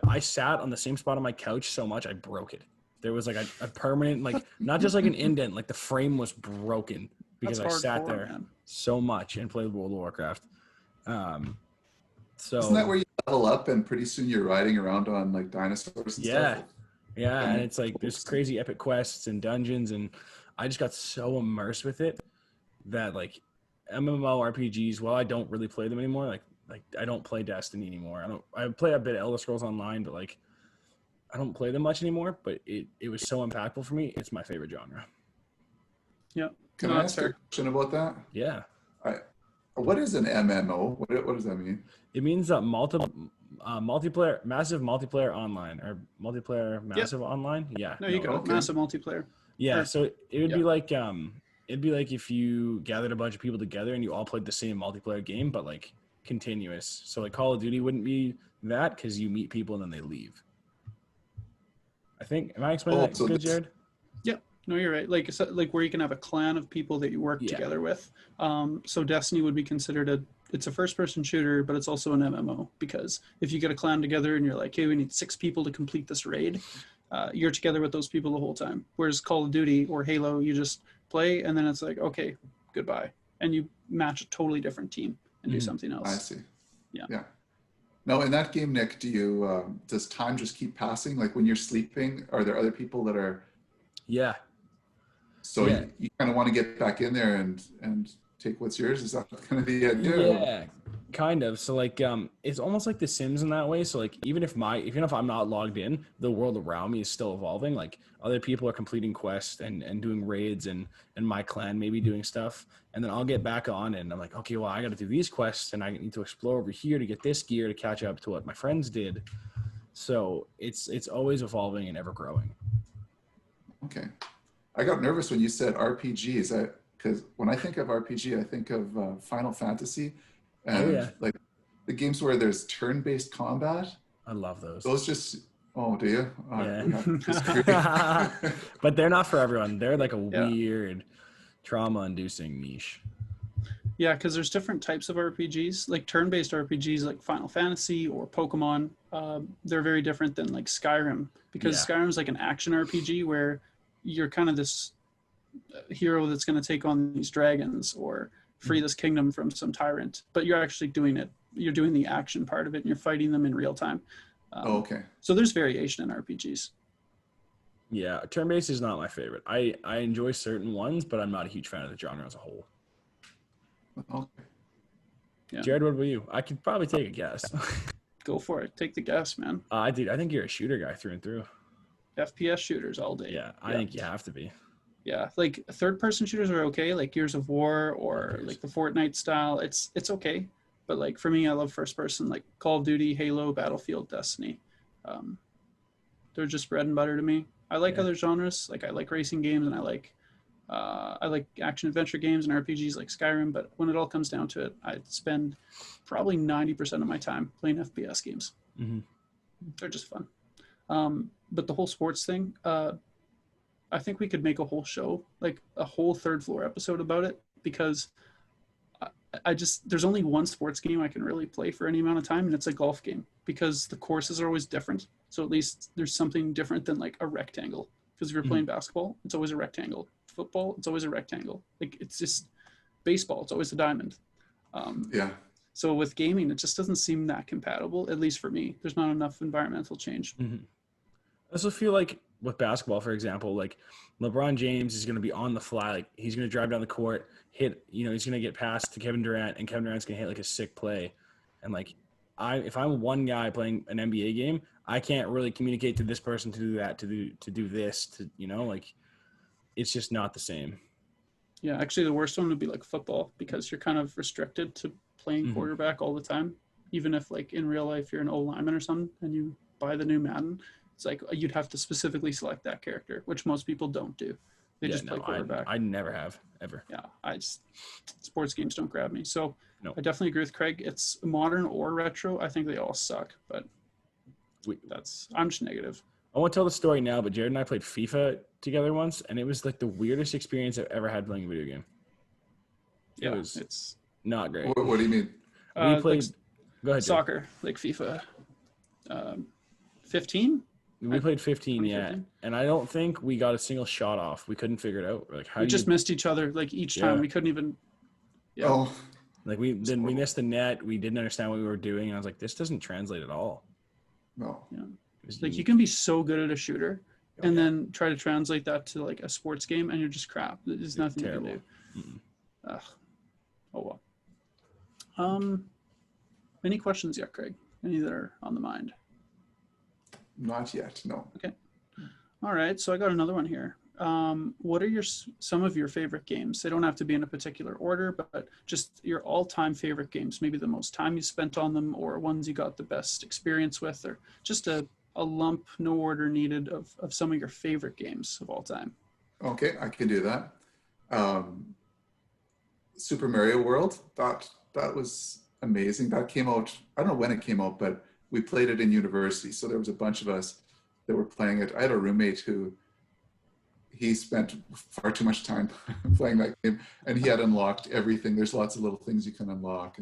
I sat on the same spot on my couch so much I broke it. There was like a permanent, like not just like an indent, like the frame was broken because I sat there so much and played World of Warcraft. So isn't that where you level up and pretty soon you're riding around on like dinosaurs and stuff? Yeah, and it's like there's crazy epic quests and dungeons, and I just got so immersed with it that like MMORPGs, well, I don't really play them anymore. Like I don't play Destiny anymore. I play a bit of Elder Scrolls Online, but like I don't play them much anymore. But it was so impactful for me. It's my favorite genre. Yeah. Can I ask a question about that? Yeah. What is an MMO? What does that mean? It means multiplayer, massive multiplayer online, or multiplayer massive online. Yeah. No, you go. Okay. Massive multiplayer. Yeah. So it would be like if you gathered a bunch of people together and you all played the same multiplayer game, but like continuous. So like Call of Duty wouldn't be that because you meet people and then they leave. I think. Am I explaining that good, Jared? Yeah. No, you're right. Like where you can have a clan of people that you work together with. So Destiny would be considered it's a first-person shooter, but it's also an MMO, because if you get a clan together and you're like, hey, we need 6 people to complete this raid, you're together with those people the whole time. Whereas Call of Duty or Halo, you just play and then it's like, okay, goodbye, and you match a totally different team and do something else. I see. Yeah. Now, in that game, Nick, do you does time just keep passing? Like when you're sleeping, are there other people that are? Yeah. So you kind of want to get back in there and take what's yours? Is that kind of the idea? Yeah, kind of. So like it's almost like The Sims in that way. So like even if I'm not logged in, the world around me is still evolving. Like other people are completing quests and doing raids and my clan maybe doing stuff. And then I'll get back on and I'm like, okay, well I gotta do these quests and I need to explore over here to get this gear to catch up to what my friends did. So it's always evolving and ever growing. Okay. I got nervous when you said RPGs. Because when I think of RPG, I think of Final Fantasy and yeah. like the games where there's turn-based combat. I love those. Those just, oh, do you? Yeah. But they're not for everyone. They're like a weird trauma-inducing niche. Yeah, because there's different types of RPGs, like turn-based RPGs like Final Fantasy or Pokemon. They're very different than like Skyrim, because Skyrim's like an action RPG where you're kind of this hero that's going to take on these dragons or free this kingdom from some tyrant, but you're actually doing it. You're doing the action part of it and you're fighting them in real time. Okay. So there's variation in RPGs. Yeah, turn-based is not my favorite. I enjoy certain ones, but I'm not a huge fan of the genre as a whole. Okay. Yeah. Jared, what about you? I could probably take a guess. Go for it. Take the guess, man. I think you're a shooter guy through and through. FPS shooters all day. Yeah, I think you have to be. Yeah, like third-person shooters are okay, like Gears of War or like the Fortnite style. It's okay, but like for me, I love first-person, like Call of Duty, Halo, Battlefield, Destiny. They're just bread and butter to me. I like other genres, like I like racing games and I like action-adventure games and RPGs like Skyrim. But when it all comes down to it, I spend probably 90% of my time playing FPS games. Mm-hmm. They're just fun. But the whole sports thing. I think we could make a whole show, like a whole third floor episode about it, because there's only one sports game I can really play for any amount of time, and it's a golf game, because the courses are always different. So at least there's something different than like a rectangle, because if you're playing basketball, it's always a rectangle. Football, it's always a rectangle. Like it's just baseball, it's always a diamond. So with gaming, it just doesn't seem that compatible, at least for me. There's not enough environmental change. Mm-hmm. I also feel like with basketball, for example, like LeBron James is going to be on the fly. Like he's going to drive down the court, he's going to get past to Kevin Durant, and Kevin Durant's going to hit like a sick play. And like, if I'm one guy playing an NBA game, I can't really communicate to this person to do that, to do this, like it's just not the same. Yeah, actually the worst one would be like football, because you're kind of restricted to playing quarterback all the time. Even if like in real life you're an O-lineman or something and you buy the new Madden, it's like you'd have to specifically select that character, which most people don't do. They just play quarterback. I never have, ever. Yeah, sports games don't grab me. So no. I definitely agree with Craig. It's modern or retro. I think they all suck, but I'm just negative. I won't tell the story now, but Jared and I played FIFA together once, and it was like the weirdest experience I've ever had playing a video game. It's not great. What do you mean? We played. Go ahead. Soccer, like FIFA 15. We played 15, yeah, and I don't think we got a single shot off. We couldn't figure it out. Like we just missed each other. Like each time, we couldn't even. Yeah. Oh. Like we missed the net. We didn't understand what we were doing, and I was like, "This doesn't translate at all." No. Yeah. Like you can be so good at a shooter, and then try to translate that to like a sports game, and you're just crap. There's nothing you can do. Ugh. Oh well. Any questions yet, Craig? Any that are on the mind? Not yet, no. Okay. All right, so I got another one here. What are some of your favorite games? They don't have to be in a particular order, but just your all-time favorite games, maybe the most time you spent on them, or ones you got the best experience with, or just a lump, no order needed, of some of your favorite games of all time. Okay, I can do that. Super Mario World, that was amazing. That came out, I don't know when it came out, but we played it in university. So there was a bunch of us that were playing it. I had a roommate he spent far too much time playing that game, and he had unlocked everything. There's lots of little things you can unlock.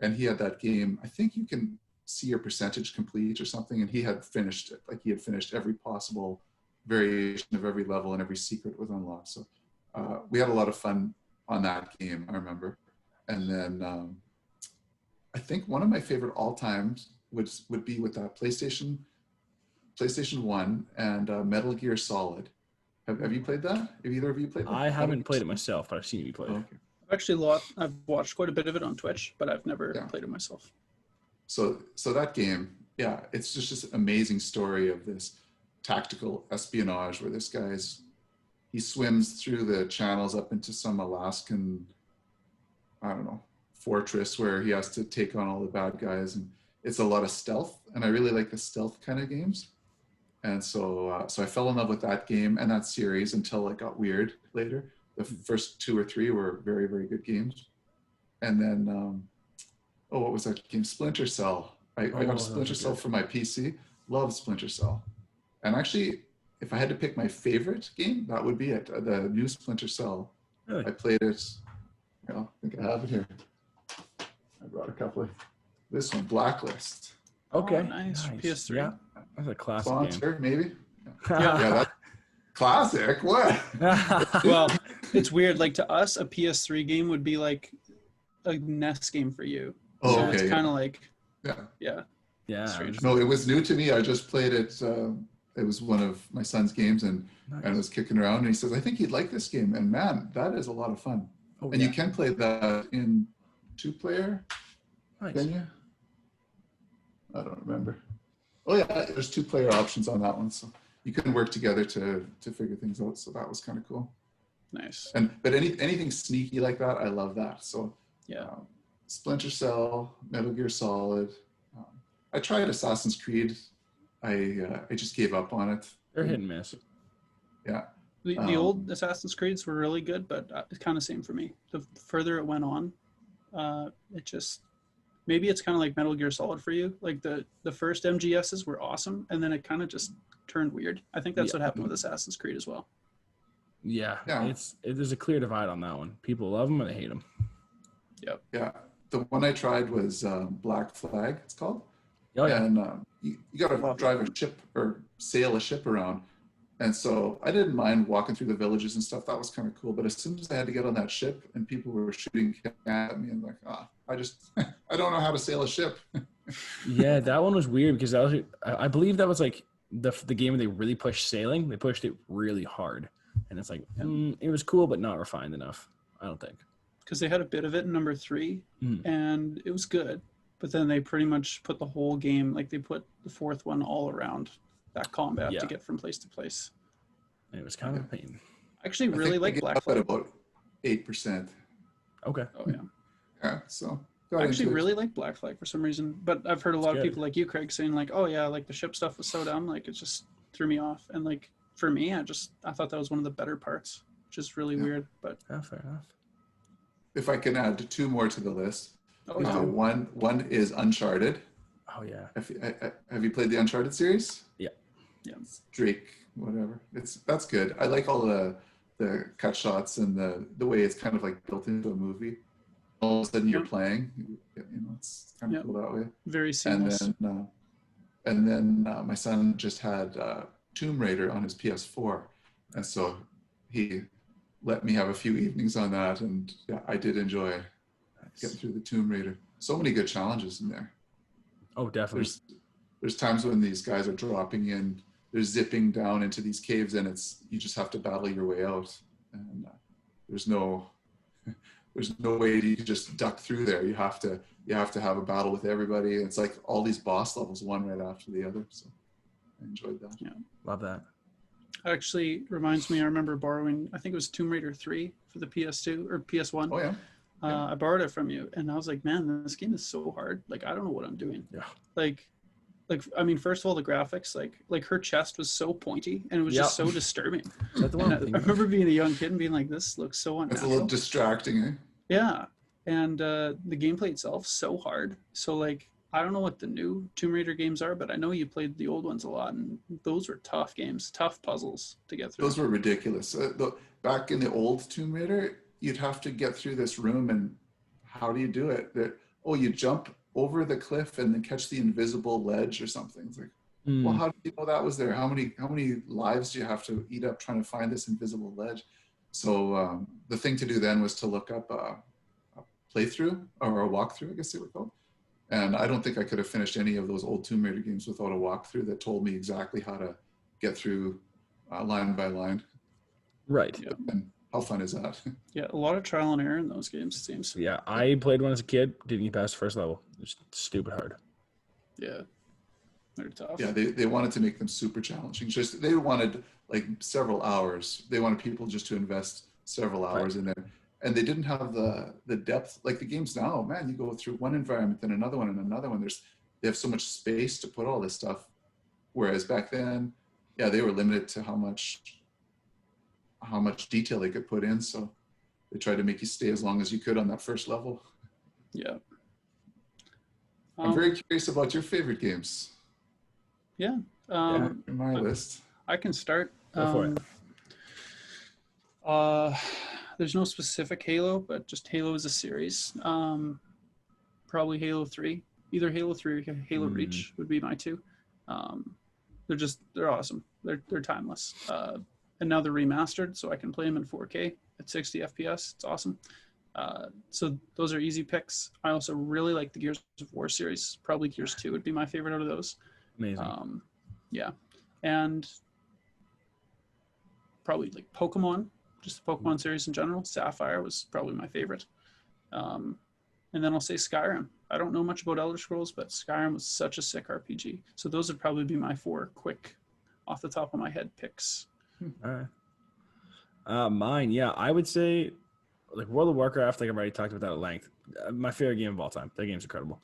And he had that game. I think you can see your percentage complete or something. And he had finished it. Like he had finished every possible variation of every level, and every secret was unlocked. So we had a lot of fun on that game, I remember. And then I think one of my favorite all times would be with that PlayStation 1 and Metal Gear Solid. Have you played that? Have either of you played that? I haven't played it myself, but I've seen you play it. Okay. I've watched quite a bit of it on Twitch, but I've never played it myself. So that game, yeah, it's just an amazing story of this tactical espionage where this he swims through the channels up into some Alaskan, I don't know, fortress where he has to take on all the bad guys, and it's a lot of stealth, and I really like the stealth kind of games. And so I fell in love with that game and that series until it got weird later. The first 2 or 3 were very, very good games. And then, what was that game? Splinter Cell. I got Splinter Cell for my PC. Love Splinter Cell. And actually, if I had to pick my favorite game, that would be it. The new Splinter Cell. Really? I played it. I think I have it here. I brought a couple of. This one, Blacklist. Okay. Oh, nice. PS3. Yeah. That's a classic Sponsor, game. Maybe. Yeah, that's classic. What? Well, it's weird. Like to us, a PS3 game would be like a NES game for you. Oh, so okay. It's kind of like. Yeah. Strange. No, it was new to me. I just played it. It was one of my son's games, and I was kicking around, and he says, "I think he'd like this game." And man, that is a lot of fun. Oh, and you can play that in 2-player. Nice. Can you? I don't remember. Oh yeah, there's 2-player options on that one, so you can work together to figure things out. So that was kind of cool. Nice. But anything sneaky like that, I love that. So Splinter Cell, Metal Gear Solid. I tried Assassin's Creed. I just gave up on it. They're hit and miss. Yeah. The old Assassin's Creeds were really good, but it's kind of same for me. The further it went on, it just maybe it's kind of like Metal Gear Solid for you. Like the first MGSs were awesome, and then it kind of just turned weird. I think that's what happened with Assassin's Creed as well. Yeah. There's a clear divide on that one. People love them or they hate them. Yep. Yeah. The one I tried was Black Flag, it's called. Oh, yeah. And you got to drive a ship or sail a ship around. And so I didn't mind walking through the villages and stuff. That was kind of cool. But as soon as I had to get on that ship and people were shooting at me, I'm like, I don't know how to sail a ship. Yeah, that one was weird because I believe that was like the game where they really pushed sailing. They pushed it really hard. And it's like, it was cool, but not refined enough, I don't think. Because they had a bit of it in number 3, and it was good. But then they pretty much put the whole game, like they put the 4th one all around that combat to get from place to place. And it was kind of a pain. I actually really like Black Flag. At about 8%. Okay. Oh, yeah. Yeah, so. I actually really like Black Flag for some reason. But I've heard a lot of people like you, Craig, saying like, oh, yeah, like the ship stuff was so dumb. Like it just threw me off. And like for me, I thought that was one of the better parts, which is really weird. But fair enough. If I can add 2 more to the list. Oh, one is Uncharted. Oh yeah. Have you played the Uncharted series? Yeah. Yeah. Drake, whatever. That's good. I like all the cut shots and the way it's kind of like built into a movie. All of a sudden you're playing. It's kind of cool that way. Very seamless. And then my son just had Tomb Raider on his PS4, and so he let me have a few evenings on that, and I did enjoy getting through the Tomb Raider. So many good challenges in there. Oh, definitely. There's times when these guys are dropping in, they're zipping down into these caves, and you just have to battle your way out. And there's no way to just duck through there. You have to have a battle with everybody. It's like all these boss levels, one right after the other. So I enjoyed that. Yeah, love that. Actually reminds me, I remember borrowing, I think it was Tomb Raider 3 for the PS2 or PS1. Oh yeah. I borrowed it from you, and I was like, man, this game is so hard. Like, I don't know what I'm doing. Yeah. Like, I mean, first of all, the graphics, like her chest was so pointy, and it was just so disturbing. I remember being a young kid and being like, this looks so unnatural. It's a little distracting, eh? Yeah. And the gameplay itself, so hard. So, like, I don't know what the new Tomb Raider games are, but I know you played the old ones a lot, and those were tough games, tough puzzles to get through. Those were ridiculous. Back in the old Tomb Raider, you'd have to get through this room, and how do you do it? You jump over the cliff and then catch the invisible ledge or something. It's like, well, how do you know that was there? How many lives do you have to eat up trying to find this invisible ledge? So the thing to do then was to look up a playthrough or a walkthrough, I guess they were called. And I don't think I could have finished any of those old Tomb Raider games without a walkthrough that told me exactly how to get through line by line. Right. And how fun is that? Yeah, a lot of trial and error in those games, it seems. Yeah, I played one as a kid. Didn't get past the first level. It was stupid hard. Yeah, they're tough. Yeah, they wanted to make them super challenging. Just they wanted like several hours. They wanted people just to invest several hours in there, and they didn't have the depth like the games now. Man, you go through one environment, then another one, and another one. They have so much space to put all this stuff, whereas back then, yeah, they were limited to how much detail they could put in. So they tried to make you stay as long as you could on that first level. Yeah. I'm very curious about your favorite games. Yeah. In my list. I can start. Go for it. There's no specific Halo, but just Halo is a series. Probably Halo 3. Either Halo 3 or Halo Reach would be my two. They're awesome. They're timeless. And now they're remastered, so I can play them in 4K at 60 FPS. It's awesome. So those are easy picks. I also really like the Gears of War series. Probably Gears 2 would be my favorite out of those. Amazing. Yeah. And probably like Pokemon, just the Pokemon series in general. Sapphire was probably my favorite. And then I'll say Skyrim. I don't know much about Elder Scrolls, but Skyrim was such a sick RPG. So those would probably be my 4 quick, off the top of my head picks. All right. Mine, yeah, I would say like World of Warcraft. Like I've already talked about that at length. My favorite game of all time. That game's incredible.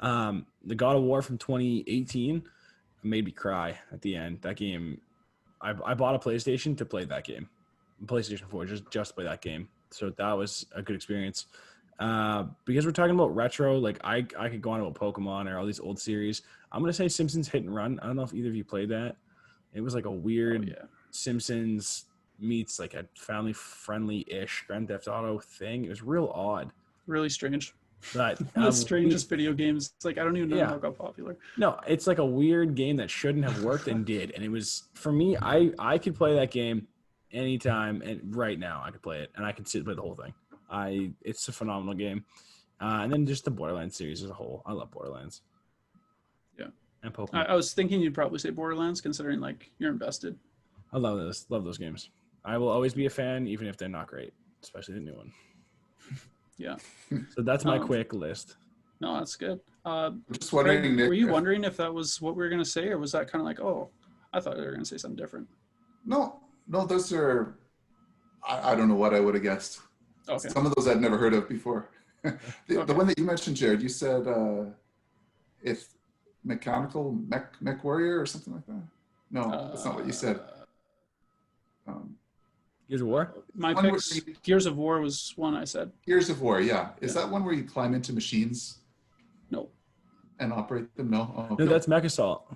The God of War from 2018 made me cry at the end. That game, I bought a PlayStation to play that game, PlayStation 4, just to play that game. So that was a good experience. Because we're talking about retro, like I could go on about Pokemon or all these old series. I'm gonna say Simpsons Hit and Run. I don't know if either of you played that. It was like a weird Simpsons meets like a family friendly-ish Grand Theft Auto thing. It was real odd. Really strange. But the strangest video games. It's like I don't even know how it got popular. No, it's like a weird game that shouldn't have worked and did. And it was for me, I could play that game anytime, and right now I could play it and I could sit and play the whole thing. It's a phenomenal game. And then just the Borderlands series as a whole. I love Borderlands. Yeah. And Pokemon. I was thinking you'd probably say Borderlands, considering like you're invested. I love those games. I will always be a fan, even if they're not great, especially the new one. Yeah. So that's my quick list. No, that's good. Just wondering, Craig, Nick, were you wondering if that was what we were going to say, or was that kind of like, oh, I thought they were going to say something different? No, those are, I don't know what I would have guessed. Okay. Some of those I'd never heard of before. The one that you mentioned, Jared, you said if mechanical mech warrior or something like that. No, that's not what you said. Gears of War? My picks, Gears of War was one I said. Gears of War, yeah. Is that one where you climb into machines? No. And operate them? No. Oh, No, that's Mech Assault.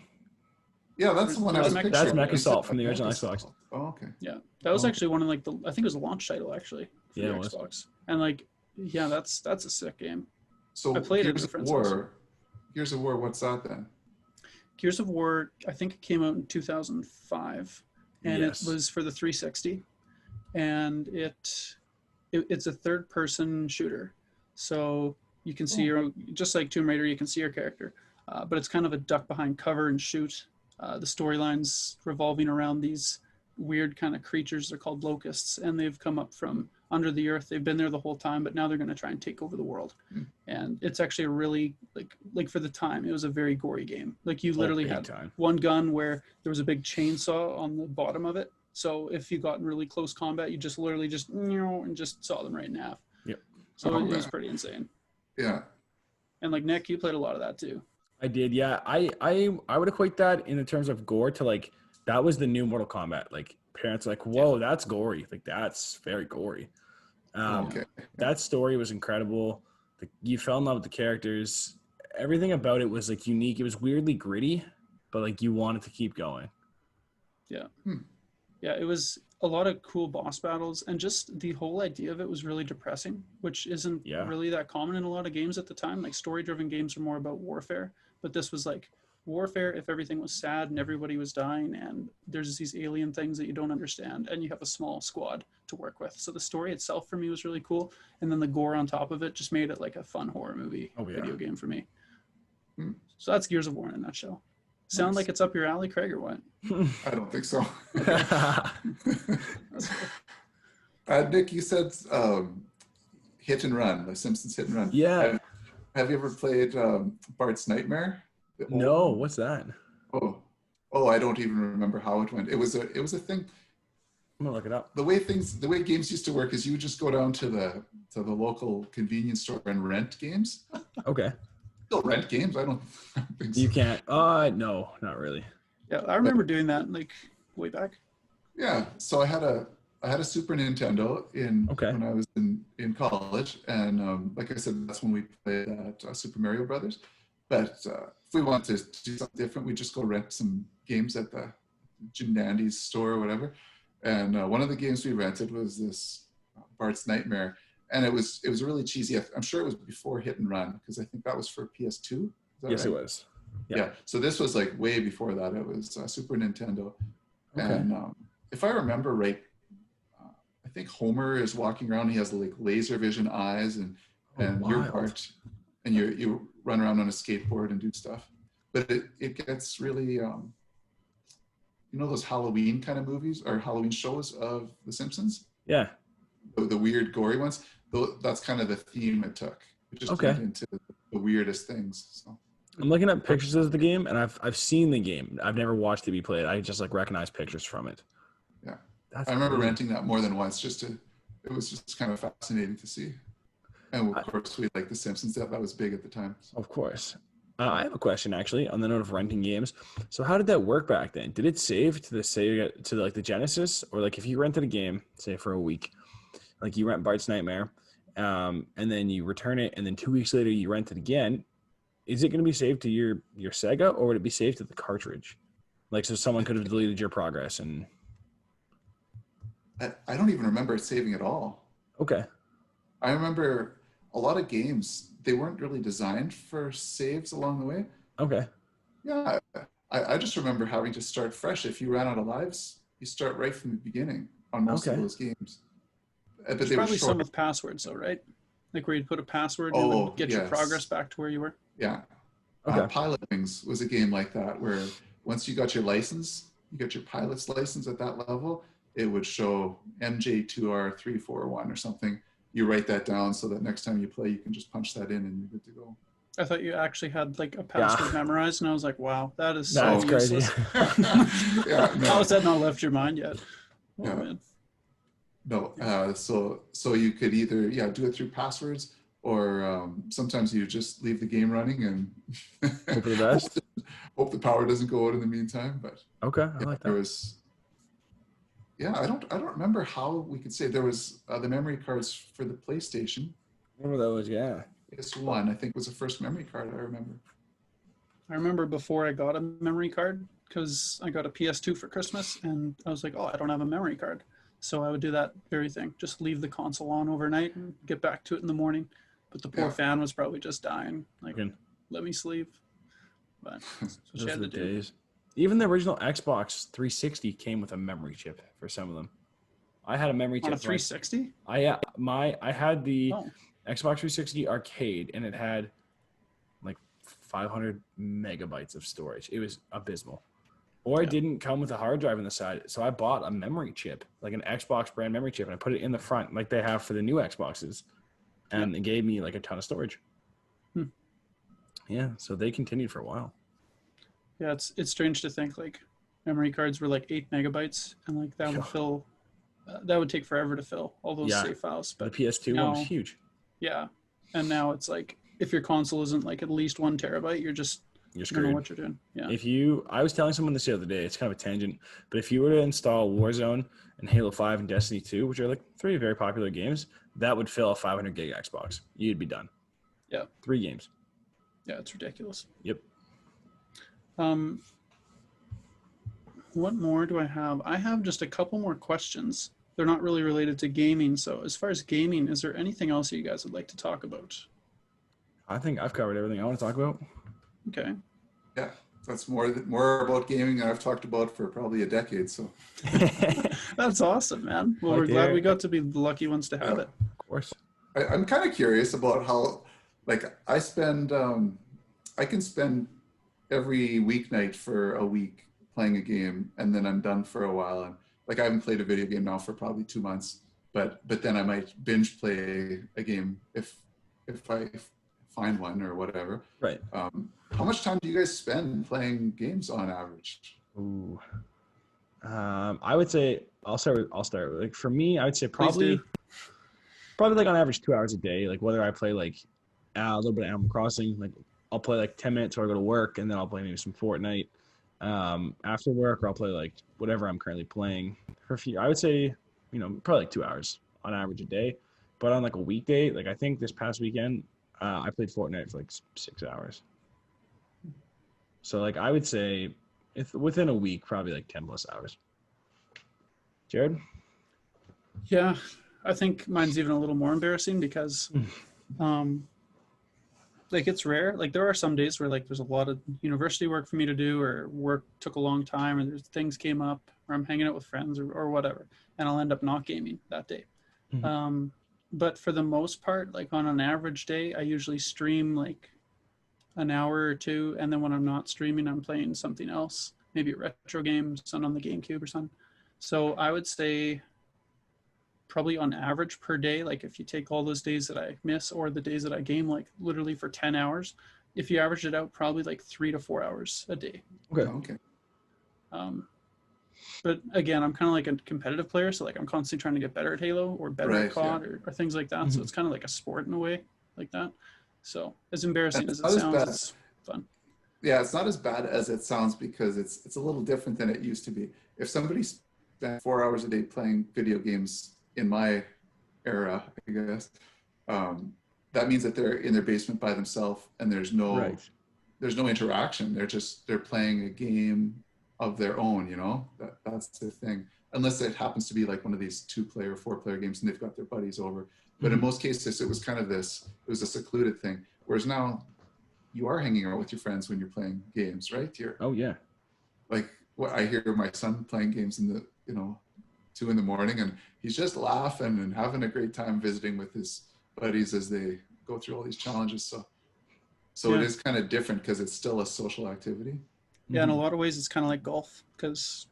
Yeah, that's the one I was picturing. That's Mech Assault from the original Xbox. Oh, okay. Yeah, that was actually one of like I think it was a launch title actually for the Xbox. And like, yeah, that's a sick game. So I played Gears of War. Gears of War, what's that then? Gears of War, I think it came out in 2005, and it was for the 360, and it's a third-person shooter, so you can see your, just like Tomb Raider, you can see your character, but it's kind of a duck behind cover and shoot. The storyline's revolving around these weird kind of creatures. They're called locusts, and they've come up from under the earth. They've been there the whole time, but now they're going to try and take over the world. And it's actually a really like for the time, it was a very gory game. Like you literally had one gun where there was a big chainsaw on the bottom of it. So if you got in really close combat, you just literally just and just saw them right in half. Yep. So it was pretty insane. Yeah. And like Nick, you played a lot of that too. I did, yeah. I would equate that in the terms of gore to like that was the new Mortal Kombat. Like parents are like, whoa, that's gory. Like that's very gory. That story was incredible. You fell in love with the characters. Everything about it was like unique. It was weirdly gritty, but like you wanted to keep going. Yeah. Yeah, it was a lot of cool boss battles, and just the whole idea of it was really depressing, which isn't really that common in a lot of games at the time. Like story-driven games are more about warfare, but this was like warfare if everything was sad and everybody was dying and there's these alien things that you don't understand and you have a small squad to work with. So the story itself for me was really cool, and then the gore on top of it just made it like a fun horror movie video game for me. So that's Gears of War in a nutshell. Sound like it's up your alley, Craig, or what? I don't think so. Nick, you said Hit and Run, The Simpsons Hit and Run. Yeah. Have you ever played Bart's Nightmare? The old No, one? what's that? Oh, I don't even remember how it went. It was a thing. I'm gonna look it up. The way games used to work is you would just go down to the local convenience store and rent games. Okay. Still rent games? I don't think so. You can't. No, not really. Yeah, I remember doing that like way back. Yeah. So I had a Super Nintendo when I was in college, and like I said, that's when we played at Super Mario Brothers. But if we wanted to do something different, we'd just go rent some games at the Jim Dandy's store or whatever. And one of the games we rented was this Bart's Nightmare, and it was really cheesy. I'm sure it was before Hit and Run, because I think that was for PS2. Yes, right? it was. Yeah. So this was like way before that. It was Super Nintendo. Okay. And if I remember right, I think Homer is walking around. He has like laser vision eyes, and you're Bart, and you run around on a skateboard and do stuff. But it gets really, you know, those Halloween kind of movies or Halloween shows of The Simpsons? Yeah. The weird, gory ones. That's kind of the theme it took. It just went into the weirdest things. So. I'm looking at pictures of the game, and I've seen the game. I've never watched it be played. I just like recognize pictures from it. Yeah. That's I remember cool. renting that more than once. It was just kind of fascinating to see. And of course, we like The Simpsons. That was big at the time. So. Of course. I have a question actually on the note of renting games. So how did that work back then? Did it save to the Sega, to like the Genesis, or like if you rented a game, say for a week, like you rent Bart's Nightmare, and then you return it, and then 2 weeks later you rent it again? Is it going to be saved to your Sega, or would it be saved to the cartridge? Like, so someone could have deleted your progress and. I don't even remember it saving at all. Okay. I remember a lot of games, they weren't really designed for saves along the way. Okay. Yeah, I just remember having to start fresh. If you ran out of lives, you start right from the beginning on most of those games. But There's probably some with passwords though, right? Like where you'd put a password and it would get your progress back to where you were. Yeah. Okay. Pilot Wings was a game like that where once you got your license, you got your pilot's license at that level, it would show MJ2R341 or something. You write that down so that next time you play, you can just punch that in and you're good to go. I thought you actually had like a password memorized, and I was like, wow, that is so That's useless. crazy. How has that not left your mind yet? Oh, yeah. Man. No, so you could either do it through passwords, or sometimes you just leave the game running and Hope for the best. hope the power doesn't go out in the meantime. But Okay, I like that. There was, I don't remember how we could say there was the memory cards for the PlayStation. One of those, yeah. PS1, I think, was the first memory card I remember. I remember before I got a memory card, because I got a PS2 for Christmas, and I was like, oh, I don't have a memory card. So I would do that very thing, just leave the console on overnight and get back to it in the morning. But the poor fan was probably just dying. Like, let me sleep. But that's what you had to do. Days. Even the original Xbox 360 came with a memory chip for some of them. I had a memory chip. On a 360? I had the Xbox 360 arcade, and it had like 500 megabytes of storage. It was abysmal. Or it didn't come with a hard drive on the side. So I bought a memory chip, like an Xbox brand memory chip, and I put it in the front like they have for the new Xboxes. And it gave me like a ton of storage. Yeah, so they continued for a while. Yeah, it's strange to think like memory cards were like 8 megabytes, and like that would fill, that would take forever to fill all those save files. But the PS2 one was huge. Yeah, and now it's like if your console isn't like at least 1 terabyte, you're screwed. You don't know what you're doing. Yeah. I was telling someone this the other day, it's kind of a tangent, but if you were to install Warzone and Halo 5 and Destiny 2, which are like 3 very popular games, that would fill a 500 gig Xbox. You'd be done. Yeah. 3 games. Yeah, it's ridiculous. Yep. What more do I have? I have just a couple more questions. They're not really related to gaming. So as far as gaming, is there anything else you guys would like to talk about? I think I've covered everything I want to talk about. Okay. Yeah, that's more about gaming than I've talked about for probably a decade. So that's awesome, man. Well, we're glad we got to be the lucky ones to have it. Of course. I'm kind of curious about how, like, I can spend every weeknight for a week playing a game, and then I'm done for a while. And like, I haven't played a video game now for probably 2 months. but then I might binge play a game if I find one or whatever. Right. How much time do you guys spend playing games on average? Ooh. I would say I'll start. Like for me, I would say probably like on average 2 hours a day. Like whether I play like a little bit of Animal Crossing, like I'll play like 10 minutes or I go to work, and then I'll play maybe some Fortnite after work, or I'll play like whatever I'm currently playing for a few. I would say probably like 2 hours on average a day. But on like a weekday, like I think this past weekend, I played Fortnite for like 6 hours. So like I would say if within a week, probably like 10 plus hours. Jared? Yeah, I think mine's even a little more embarrassing because like it's rare. Like there are some days where like there's a lot of university work for me to do, or work took a long time, or there's things came up, or I'm hanging out with friends or whatever, and I'll end up not gaming that day. But for the most part, like on an average day, I usually stream like an hour or two, and then when I'm not streaming, I'm playing something else, maybe a retro game, something on the GameCube or something. So I would say probably on average per day, like if you take all those days that I miss or the days that I game like literally for 10 hours, if you average it out, probably like 3 to 4 hours a day. Okay. But again, I'm kind of like a competitive player, so like I'm constantly trying to get better at Halo or better at COD or things like that. So it's kind of like a sport in a way like that. So as embarrassing as it sounds, it's fun. Yeah, it's not as bad as it sounds because it's a little different than it used to be. If somebody spent 4 hours a day playing video games in my era, I guess, that means that they're in their basement by themselves and there's no interaction. They're playing a game of their own, that's the thing. Unless it happens to be like one of these 2-player, 4-player games and they've got their buddies over. But in most cases, it was kind of it was a secluded thing. Whereas now you are hanging out with your friends when you're playing games, right? Oh yeah. Like I hear my son playing games in the, 2 in the morning, and he's just laughing and having a great time visiting with his buddies as they go through all these challenges. So it is kind of different because it's still a social activity. Yeah, in a lot of ways, it's kind of like golf because,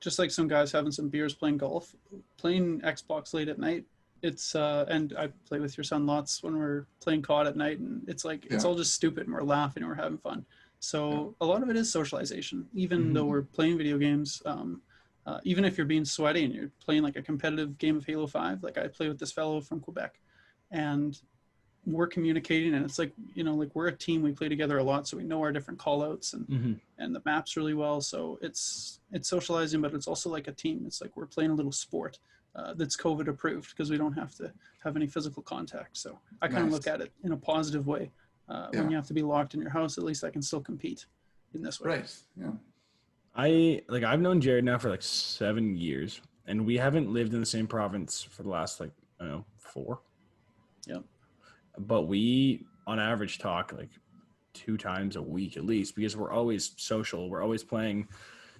just like some guys having some beers playing golf, playing Xbox late at night, it's, and I play with your son lots when we're playing COD at night, and it's like, it's all just stupid and we're laughing and we're having fun. So a lot of it is socialization, even though we're playing video games. Even if you're being sweaty and you're playing like a competitive game of Halo 5, like I play with this fellow from Quebec, and we're communicating, and it's like, like we're a team, we play together a lot, so we know our different call outs and the maps really well. So it's socializing, but it's also like a team. It's like we're playing a little sport that's COVID approved because we don't have to have any physical contact. So I kind of look at it in a positive way. When you have to be locked in your house, at least I can still compete in this way. Right. Yeah. I've known Jared now for like 7 years, and we haven't lived in the same province for the last 4. Yep. But we on average talk like 2 times a week at least, because we're always social. We're always playing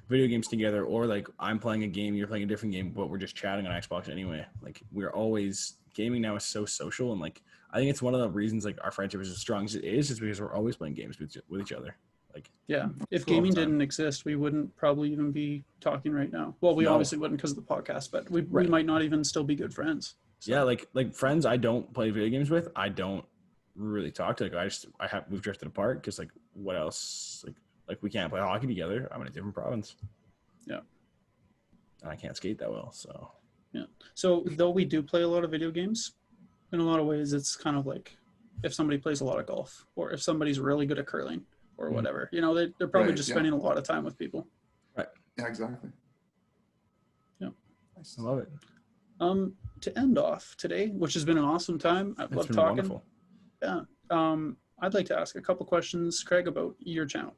video games together, or like I'm playing a game, you're playing a different game, but we're just chatting on Xbox anyway. Like we're always gaming now is so social, and like I think it's one of the reasons like our friendship is as strong as it is because we're always playing games with each other. Like if gaming didn't exist, we wouldn't probably even be talking right now. Well, we obviously wouldn't because of the podcast, but we might not even still be good friends. So. Yeah, like friends I don't play video games with, I don't really talk to. Like we've drifted apart because like what else? Like we can't play hockey together. I'm in a different province. Yeah. And I can't skate that well, so. Yeah. So though we do play a lot of video games, in a lot of ways it's kind of like if somebody plays a lot of golf, or if somebody's really good at curling or whatever, they're probably just spending a lot of time with people. Right. Yeah, exactly. Yeah. Nice. I love it. To end off today, which has been an awesome time. I've loved talking. Wonderful. Yeah. I'd like to ask a couple questions, Craig, about your channel.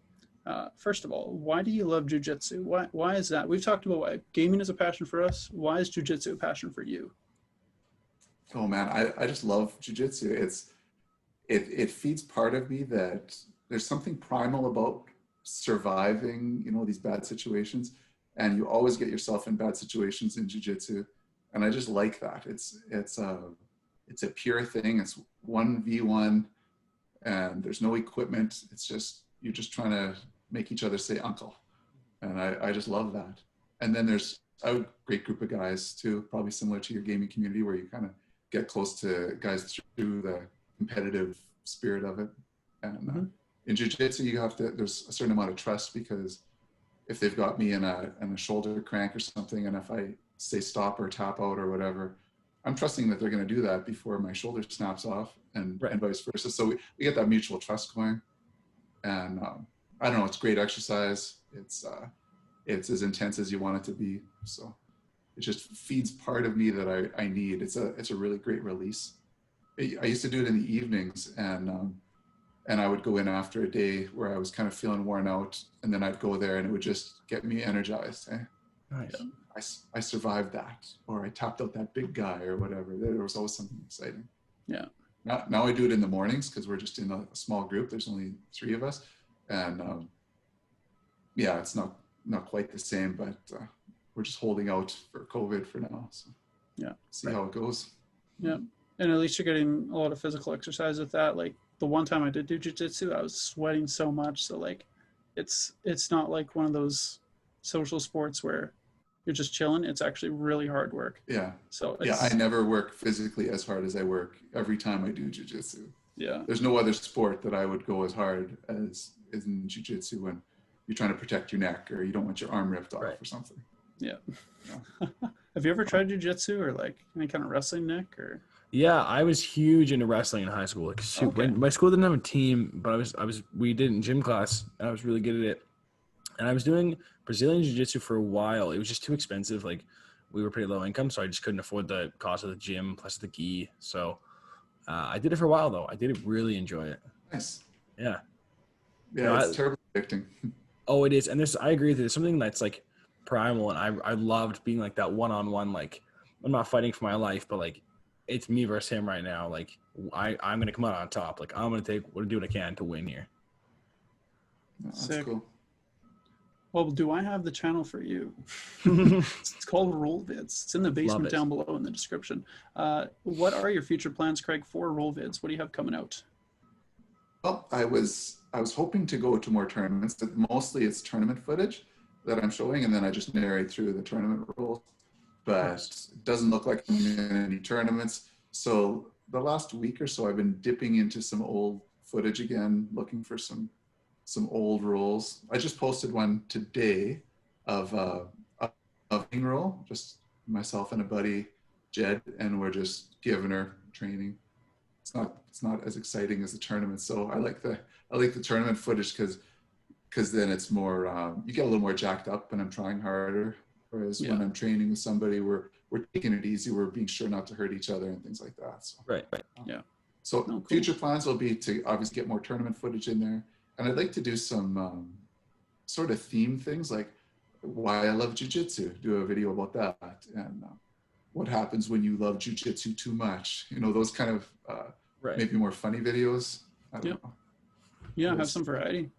First of all, why do you love jiu-jitsu? Why is that? We've talked about why gaming is a passion for us. Why is jiu-jitsu a passion for you? Oh man, I just love jiu-jitsu. It feeds part of me that there's something primal about surviving, these bad situations, and you always get yourself in bad situations in jiu-jitsu. And I just like that. It's a pure thing. It's 1v1 and there's no equipment. It's just, you're just trying to make each other say uncle. And I just love that. And then there's a great group of guys too, probably similar to your gaming community where you kind of get close to guys through the competitive spirit of it. And in jiu-jitsu, there's a certain amount of trust, because if they've got me in a shoulder crank or something, and if I say stop or tap out or whatever, I'm trusting that they're going to do that before my shoulder snaps off, and vice versa. So we get that mutual trust going. And I don't know, it's great exercise. It's as intense as you want it to be. So it just feeds part of me that I need. It's a really great release. I used to do it in the evenings, and I would go in after a day where I was kind of feeling worn out, and then I'd go there and it would just get me energized. Nice. I survived that, or I tapped out that big guy or whatever. There was always something exciting. Yeah. Now I do it in the mornings because we're just in a small group. There's only 3 of us, and it's not quite the same, but we're just holding out for COVID for now. So see how it goes. Yeah, and at least you're getting a lot of physical exercise with that. Like the one time I did do jiu-jitsu, I was sweating so much. So like, it's not like one of those social sports where you're just chilling. It's actually really hard work. Yeah. So I never work physically as hard as I work every time I do jiu-jitsu. Yeah. There's no other sport that I would go as hard as in jiu-jitsu when you're trying to protect your neck or you don't want your arm ripped off or something. Yeah. Have you ever tried jiu-jitsu or like any kind of wrestling, Nick? Or yeah, I was huge into wrestling in high school. Like, when my school didn't have a team, but we did it in gym class, and I was really good at it. And I was doing Brazilian jiu-jitsu for a while. It was just too expensive. Like, we were pretty low income, so I just couldn't afford the cost of the gym plus the gi. So I did it for a while, though. I did really enjoy it. Nice. Yeah. Yeah, it's terribly addicting. Oh, it is. And I agree with you. There's something that's like primal, and I loved being like that one-on-one. Like, I'm not fighting for my life, but like, it's me versus him right now. Like, I'm going to come out on top. Like, I'm going to do what I can to win here. That's cool. Well, do I have the channel for you? It's called RollVids. It's in the basement down below in the description. What are your future plans, Craig, for RollVids? What do you have coming out? Well, I was hoping to go to more tournaments. Mostly it's tournament footage that I'm showing, and then I just narrate through the tournament rules. But it doesn't look like I'm in any tournaments. So the last week or so, I've been dipping into some old footage again, looking for some old rolls. I just posted one today of a roll, just myself and a buddy, Jed, and we're just giving her training. It's not as exciting as the tournament. So I like the tournament footage because then it's more you get a little more jacked up and I'm trying harder. Whereas when I'm training with somebody, we're taking it easy. We're being sure not to hurt each other and things like that. So, right. Yeah. So cool. Future plans will be to obviously get more tournament footage in there. And I'd like to do some sort of theme things like why I love jiu-jitsu, do a video about that, and what happens when you love jiu-jitsu too much. You know, those kind of maybe more funny videos. I don't know. Yeah, have some variety.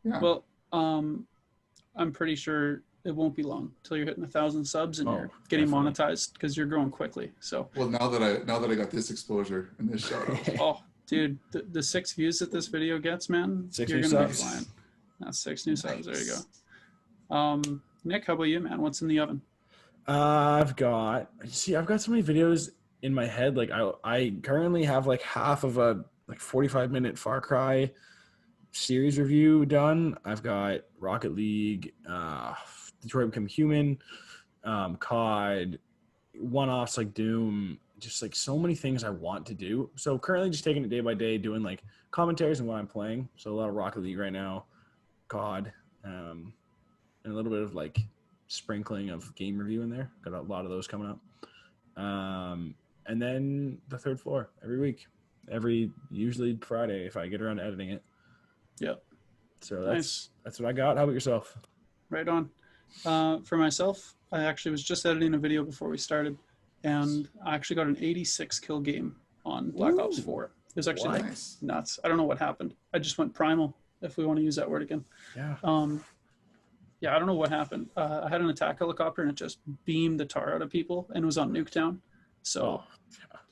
Yeah. Well, I'm pretty sure it won't be long till you're hitting 1,000 subs and you're getting monetized because you're growing quickly. So. Well, now that I got this exposure and this shout out. Oh. Dude, the 6 views that this video gets, man, 6 you're new gonna be subs. flying. That's 6 new subs. There you go. Nick, how about you, man? What's in the oven? I've got so many videos in my head. Like I currently have like half of a 45-minute Far Cry series review done. I've got Rocket League, Detroit Become Human, COD, one-offs like Doom. Just like so many things I want to do. So currently just taking it day by day, doing like commentaries on what I'm playing. So a lot of Rocket League right now, COD, and a little bit of like sprinkling of game review in there. Got a lot of those coming up. And then the third floor every week, usually Friday if I get around to editing it. Yeah. So that's what I got. How about yourself? Right on. For myself, I actually was just editing a video before we started. And I actually got an 86 kill game on Black Ops 4. It was actually like nuts. I don't know what happened. I just went primal, if we want to use that word again. Yeah. Yeah, I don't know what happened. I had an attack helicopter and it just beamed the tar out of people and it was on Nuketown. So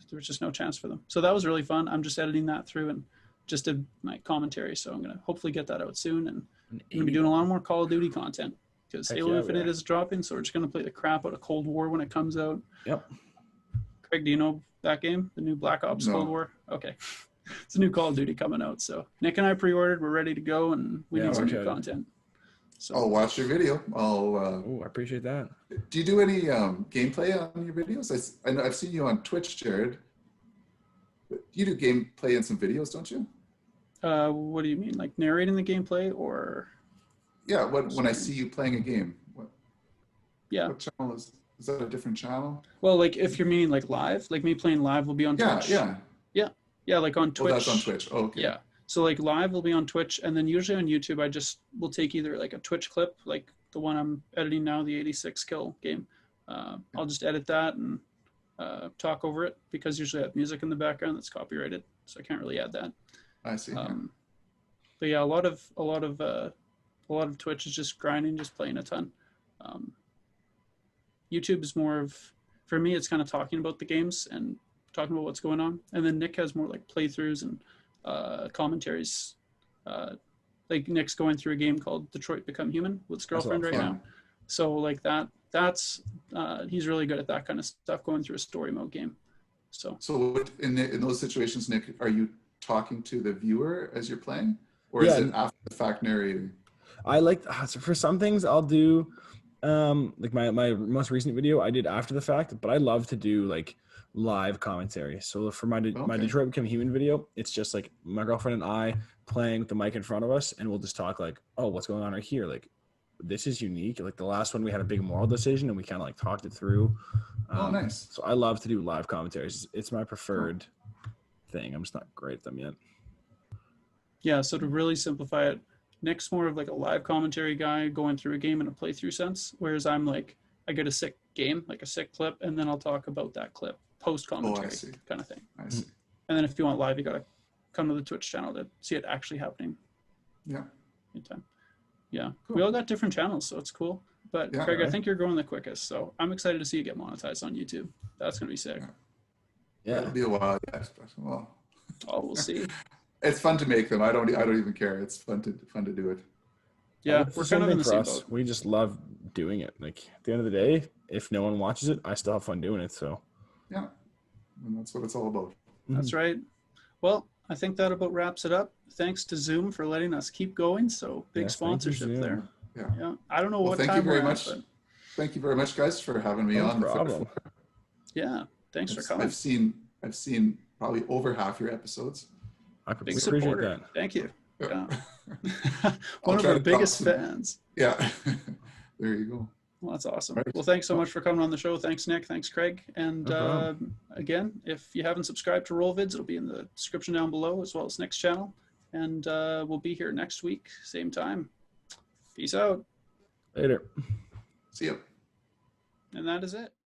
there was just no chance for them. So that was really fun. I'm just editing that through and just did my commentary. So I'm going to hopefully get that out soon and I'm going to be doing a lot more Call of Duty content. because Heck Halo yeah, Infinite we are. is dropping, so we're just gonna play the crap out of Cold War when it comes out. Yep. Craig, do you know that game, the new Black Ops No. Cold War? Okay. It's a new Call of Duty coming out, so Nick and I pre-ordered. We're ready to go, and we Yeah, need some we're new excited. content. So I'll watch your video. Oh, I appreciate that. Do you do any gameplay on your videos? I know I've seen you on Twitch, Jared. But you do gameplay in some videos, don't you? what do you mean, like narrating the gameplay, or? Yeah. When I see you playing a game, Yeah. what channel is that? A different channel? Well, like if you're meaning like live, like me playing live will be on Yeah, Twitch. yeah. Yeah, like on Twitch. Oh, that's on Twitch. Oh, okay. Yeah. So like live will be on Twitch, and then usually on YouTube, I just will take either like a Twitch clip, like the one I'm editing now, the 86 kill game. I'll just edit that and talk over it, because usually I have music in the background that's copyrighted, so I can't really add that. I see. Yeah. But yeah, a lot of Twitch is just grinding, just playing a ton. YouTube is more of, for me, it's kind of talking about the games and talking about what's going on. And then Nick has more like playthroughs and commentaries. Like Nick's going through a game called Detroit Become Human with his girlfriend right now. So like that's he's really good at that kind of stuff, going through a story mode game. So in those situations, Nick, are you talking to the viewer as you're playing, or Yeah. is it after the fact narrating? I like, for some things I'll do, like my most recent video I did after the fact, but I love to do like live commentary. So for my Detroit Become Human video, it's just like my girlfriend and I playing with the mic in front of us, and we'll just talk like, oh, what's going on right here? Like, this is unique. Like the last one, we had a big moral decision, and we kind of like talked it through. Oh, nice. So I love to do live commentaries. It's my preferred thing. I'm just not great at them yet. yeah, so to really simplify it, Nick's more of like a live commentary guy going through a game in a playthrough sense, whereas I'm like, I get a sick game, like a sick clip, and then I'll talk about that clip post commentary kind of thing. I see. And then if you want live, you got to come to the Twitch channel to see it actually happening. Yeah. In time. Yeah. Cool. We all got different channels, so it's cool. But Yeah, Craig, I right. think you're growing the quickest, so I'm excited to see you get monetized on YouTube. That's gonna be sick. Yeah. It'll be a while, yes, but well, Oh, we'll see. it's fun to make them. I don't even care. It's fun to do it. Yeah, It's we're same kind of in thing the for same us. boat. We just love doing it. Like at the end of the day, if no one watches it, I still have fun doing it. So Yeah, and that's what it's all about. That's right. Well, I think that about wraps it up. Thanks to Zoom for letting us keep going. So big Yes, thank you, sponsorship Zoom. there. Yeah. Yeah. I don't know Well, what thank time you very we're at, much. but Thank you very much, guys, for having me No on. problem. yeah. Thanks for coming. I've seen probably over half your episodes. I Big appreciate supporter. that. Thank you. Yeah. I'll One of try our to biggest talk to- fans. Yeah, there you go. Well, that's awesome. Right. Well, thanks so much for coming on the show. Thanks, Nick. Thanks, Craig. And No problem. again, if you haven't subscribed to RollVids, it'll be in the description down below, as well as Nick's channel. And we'll be here next week, same time. Peace out. Later. See you. And that is it.